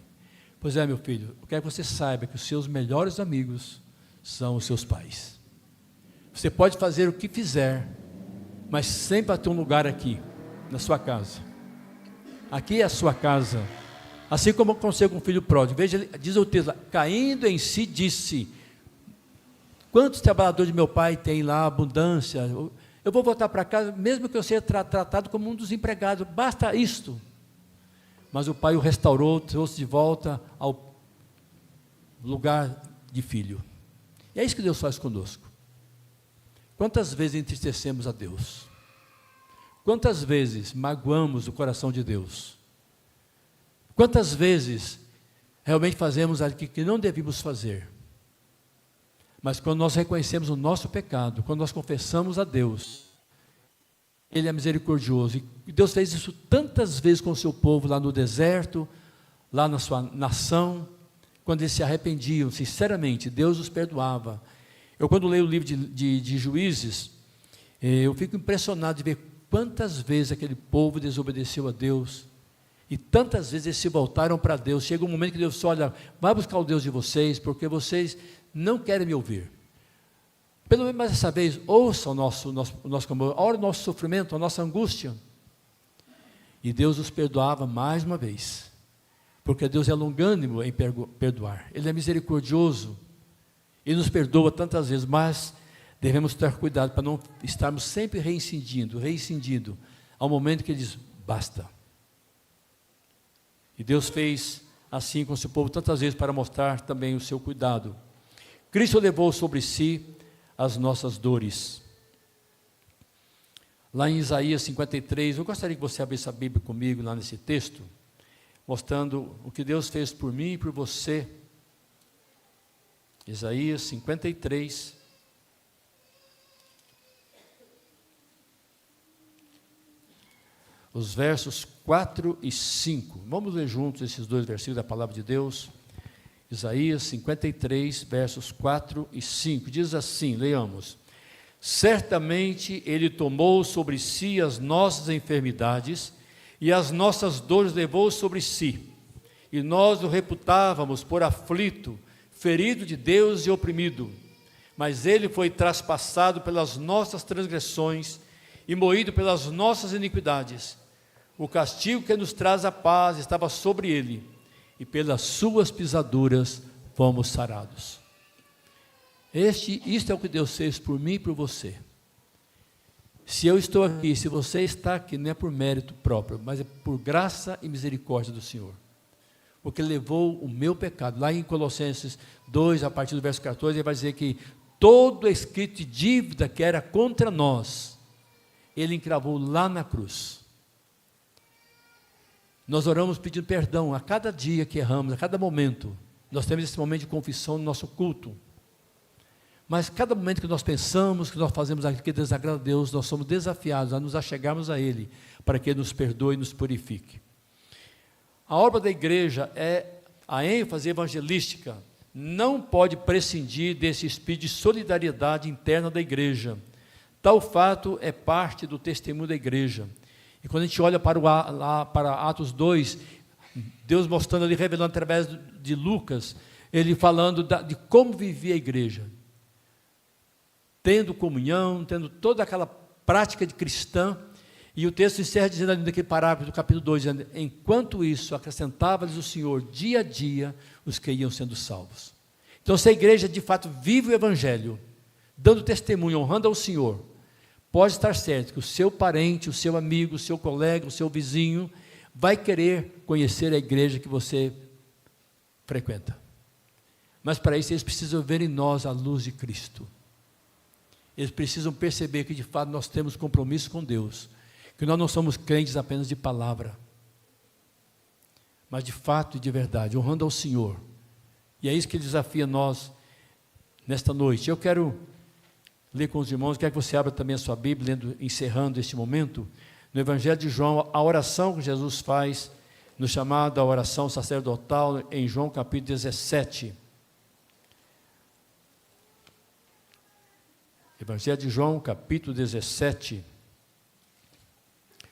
Speaker 4: Pois é, meu filho, eu quero que você saiba que os seus melhores amigos são os seus pais. Você pode fazer o que fizer, mas sempre vai ter um lugar aqui, na sua casa. Aqui é a sua casa. Assim como aconteceu com o filho pródigo. Veja, diz o texto, caindo em si, disse, quantos trabalhadores de meu pai têm lá abundância? Eu vou voltar para casa, mesmo que eu seja tratado como um dos empregados, basta isto. Mas o pai o restaurou, trouxe de volta ao lugar de filho. E é isso que Deus faz conosco. Quantas vezes entristecemos a Deus? Quantas vezes magoamos o coração de Deus? Quantas vezes realmente fazemos aquilo que não devíamos fazer? Mas quando nós reconhecemos o nosso pecado, quando nós confessamos a Deus, Ele é misericordioso. E Deus fez isso tantas vezes com o seu povo lá no deserto, lá na sua nação, quando eles se arrependiam, sinceramente, Deus os perdoava. Eu quando leio o livro de Juízes, eu fico impressionado de ver quantas vezes aquele povo desobedeceu a Deus, e tantas vezes eles se voltaram para Deus. Chega um momento que Deus diz, olha, vai buscar o Deus de vocês, porque vocês não querem me ouvir. Pelo menos mais essa vez, ouça o nosso clamor, a hora do nosso sofrimento, a nossa angústia. E Deus os perdoava mais uma vez, porque Deus é longânimo em perdoar, Ele é misericordioso, Ele nos perdoa tantas vezes, mas devemos ter cuidado para não estarmos sempre reincidindo, ao momento que Ele diz, basta. E Deus fez assim com o seu povo tantas vezes para mostrar também o seu cuidado. Cristo levou sobre si as nossas dores. Lá em Isaías 53, eu gostaria que você abrisse a Bíblia comigo lá nesse texto, mostrando o que Deus fez por mim e por você. Isaías 53, os versos 4 e 5. Vamos ler juntos esses dois versículos da palavra de Deus. Isaías 53, versos 4 e 5. Diz assim, leiamos. Certamente Ele tomou sobre si as nossas enfermidades e as nossas dores levou sobre si. E nós o reputávamos por aflito, ferido de Deus e oprimido. Mas Ele foi traspassado pelas nossas transgressões e moído pelas nossas iniquidades. O castigo que nos traz a paz estava sobre Ele, e pelas suas pisaduras fomos sarados. Isto é o que Deus fez por mim e por você. Se eu estou aqui, se você está aqui, não é por mérito próprio, mas é por graça e misericórdia do Senhor. Porque Ele levou o meu pecado. Lá em Colossenses 2, a partir do verso 14, Ele vai dizer que todo escrito de dívida que era contra nós, Ele encravou lá na cruz. Nós oramos pedindo perdão a cada dia que erramos, a cada momento. Nós temos esse momento de confissão no nosso culto. Mas cada momento que nós pensamos, que nós fazemos aquilo que desagrada a Deus, nós somos desafiados a nos achegarmos a Ele, para que Ele nos perdoe e nos purifique. A obra da igreja é a ênfase evangelística, não pode prescindir desse espírito de solidariedade interna da igreja. Tal fato é parte do testemunho da igreja. E quando a gente olha para Atos 2, Deus mostrando ali, revelando através de Lucas, Ele falando de como vivia a igreja. Tendo comunhão, tendo toda aquela prática de cristã. E o texto encerra dizendo ali naquele parágrafo do capítulo 2, dizendo, enquanto isso, acrescentava-lhes o Senhor, dia a dia, os que iam sendo salvos. Então, se a igreja de fato vive o Evangelho, dando testemunho, honrando ao Senhor, pode estar certo que o seu parente, o seu amigo, o seu colega, o seu vizinho, vai querer conhecer a igreja que você frequenta. Mas para isso eles precisam ver em nós a luz de Cristo. Eles precisam perceber que de fato nós temos compromisso com Deus, que nós não somos crentes apenas de palavra, mas de fato e de verdade, honrando ao Senhor. E é isso que desafia nós nesta noite. Eu quero ler com os irmãos, quero que você abra também a sua Bíblia, encerrando este momento, no Evangelho de João, a oração que Jesus faz, no chamado a oração sacerdotal, em João capítulo 17. Evangelho de João, capítulo 17.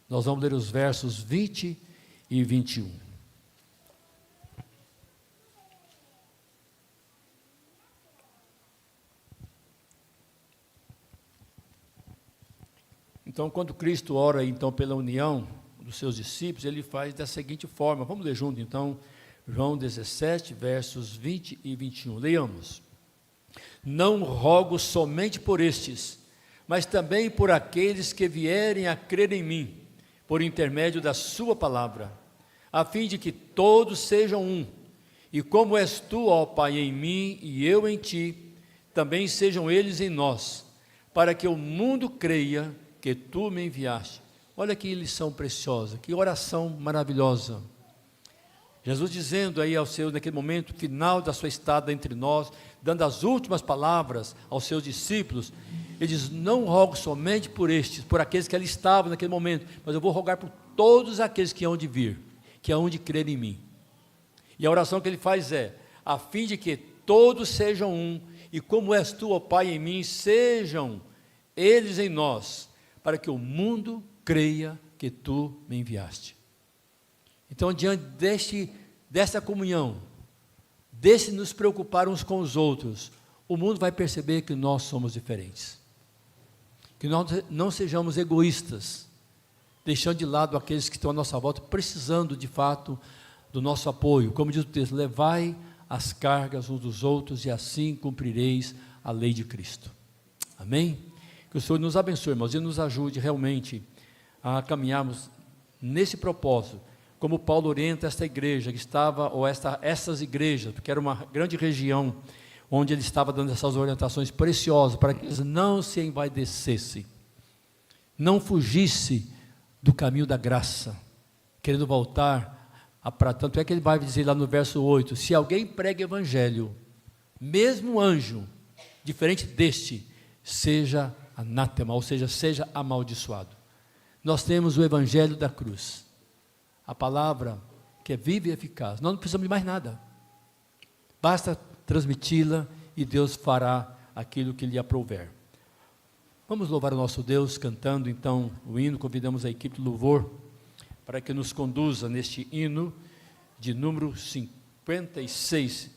Speaker 4: Nós vamos ler os versos 20 e 21. Então, quando Cristo ora então pela união dos seus discípulos, ele faz da seguinte forma. Vamos ler junto então, João 17, versos 20 e 21. Leiamos. Não rogo somente por estes, mas também por aqueles que vierem a crer em mim, por intermédio da sua palavra, a fim de que todos sejam um, e como és tu, ó Pai, em mim e eu em ti, também sejam eles em nós, para que o mundo creia que tu me enviaste. Olha que lição preciosa, que oração maravilhosa. Jesus dizendo aí aos seus, naquele momento final da sua estada entre nós, dando as últimas palavras aos seus discípulos, ele diz, não rogo somente por estes, por aqueles que ali estavam naquele momento, mas eu vou rogar por todos aqueles que hão de vir, que hão de crer em mim. E a oração que ele faz é, a fim de que todos sejam um, e como és tu, ó Pai, em mim, sejam eles em nós, para que o mundo creia que tu me enviaste. Então, diante desta comunhão, desse nos preocupar uns com os outros, o mundo vai perceber que nós somos diferentes. Que nós não sejamos egoístas, deixando de lado aqueles que estão à nossa volta, precisando de fato do nosso apoio. Como diz o texto, levai as cargas uns dos outros e assim cumprireis a lei de Cristo. Amém? Que o Senhor nos abençoe, irmãos, e nos ajude realmente a caminharmos nesse propósito, como Paulo orienta esta igreja que estava, ou essas igrejas, porque era uma grande região onde ele estava dando essas orientações preciosas, para que eles não se envaidecessem, não fugissem do caminho da graça, querendo voltar a prática. Tanto é que ele vai dizer lá no verso 8, se alguém prega evangelho, mesmo anjo, diferente deste, seja anátema, ou seja, seja amaldiçoado. Nós temos o evangelho da cruz, a palavra que é viva e eficaz, nós não precisamos de mais nada, basta transmiti-la e Deus fará aquilo que lhe aprouver. Vamos louvar o nosso Deus cantando então o hino, convidamos a equipe de louvor para que nos conduza neste hino de número 56,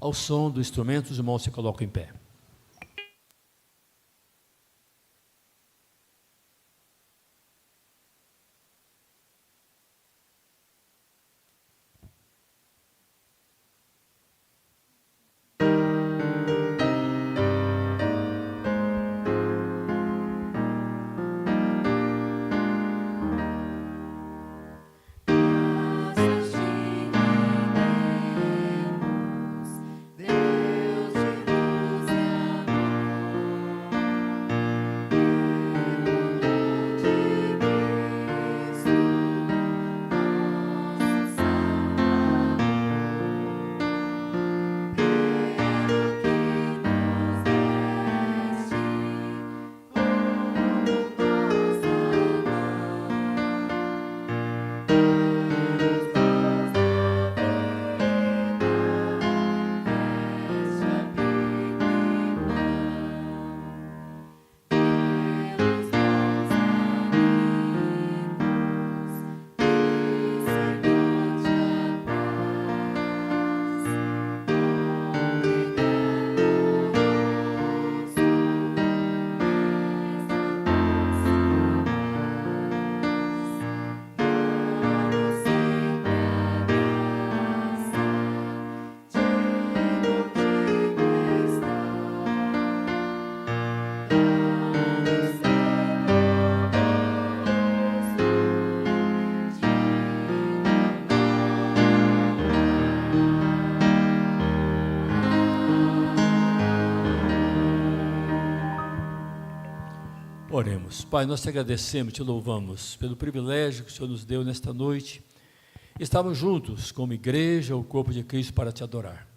Speaker 4: ao som do instrumento, os irmãos se colocam em pé.
Speaker 5: Deus de luz.
Speaker 4: Oremos. Pai, nós te agradecemos, te louvamos pelo privilégio que o Senhor nos deu nesta noite. Estamos juntos como igreja, o corpo de Cristo, para te adorar.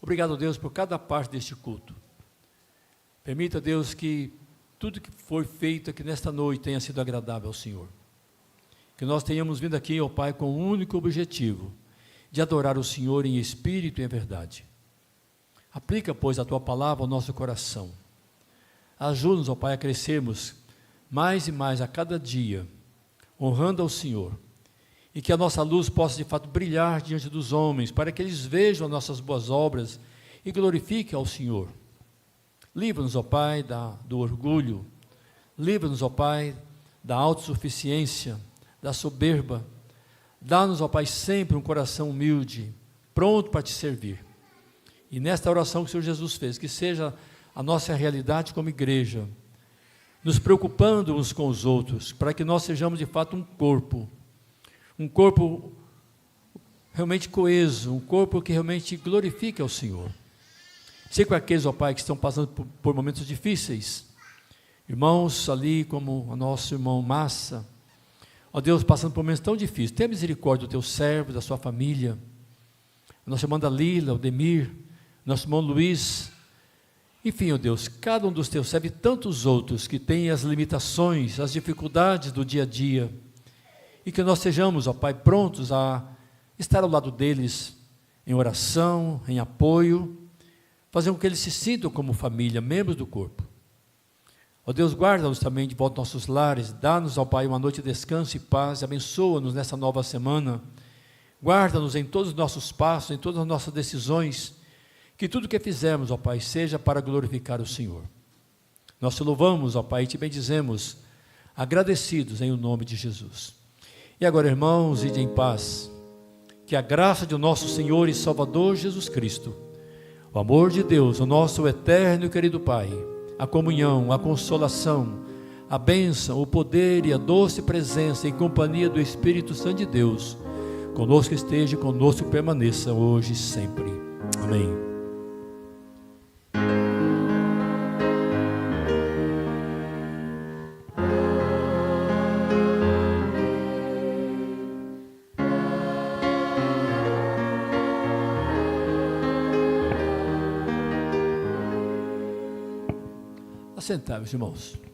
Speaker 4: Obrigado, Deus, por cada parte deste culto. Permita, Deus, que tudo que foi feito aqui nesta noite tenha sido agradável ao Senhor. Que nós tenhamos vindo aqui, ó Pai, com o único objetivo de adorar o Senhor em espírito e em verdade. Aplica, pois, a Tua palavra ao nosso coração. Ajuda-nos, ó Pai, a crescermos mais e mais a cada dia, honrando ao Senhor, e que a nossa luz possa de fato brilhar diante dos homens, para que eles vejam as nossas boas obras e glorifiquem ao Senhor. Livra-nos, ó Pai, do orgulho, livra-nos, ó Pai, da autossuficiência, da soberba. Dá-nos, ó Pai, sempre um coração humilde, pronto para te servir. E nesta oração que o Senhor Jesus fez, que seja a nossa realidade como igreja, nos preocupando uns com os outros, para que nós sejamos de fato um corpo realmente coeso, um corpo que realmente glorifique ao Senhor. Sei com aqueles, ó Pai, que estão passando por momentos difíceis, irmãos ali como o nosso irmão Massa, ó Deus, passando por momentos tão difíceis, tenha misericórdia do teu servo, da sua família, a nossa irmã Dalila, o Demir, nosso irmão Luiz, enfim, ó Deus, cada um dos teus servos e tantos outros que têm as limitações, as dificuldades do dia a dia, e que nós sejamos, ó Pai, prontos a estar ao lado deles, em oração, em apoio, fazer com que eles se sintam como família, membros do corpo. Ó Deus, guarda-nos também de volta aos nossos lares, dá-nos, ó Pai, uma noite de descanso e paz, abençoa-nos nessa nova semana, guarda-nos em todos os nossos passos, em todas as nossas decisões, que tudo que fizermos, ó Pai, seja para glorificar o Senhor. Nós te louvamos, ó Pai, e te bendizemos, agradecidos em o nome de Jesus. E agora, irmãos, ide em paz, que a graça de nosso Senhor e Salvador Jesus Cristo, o amor de Deus, o nosso eterno e querido Pai, a comunhão, a consolação, a bênção, o poder e a doce presença em companhia do Espírito Santo de Deus, conosco esteja e conosco permaneça hoje e sempre. Amém. Sentar, meus irmãos.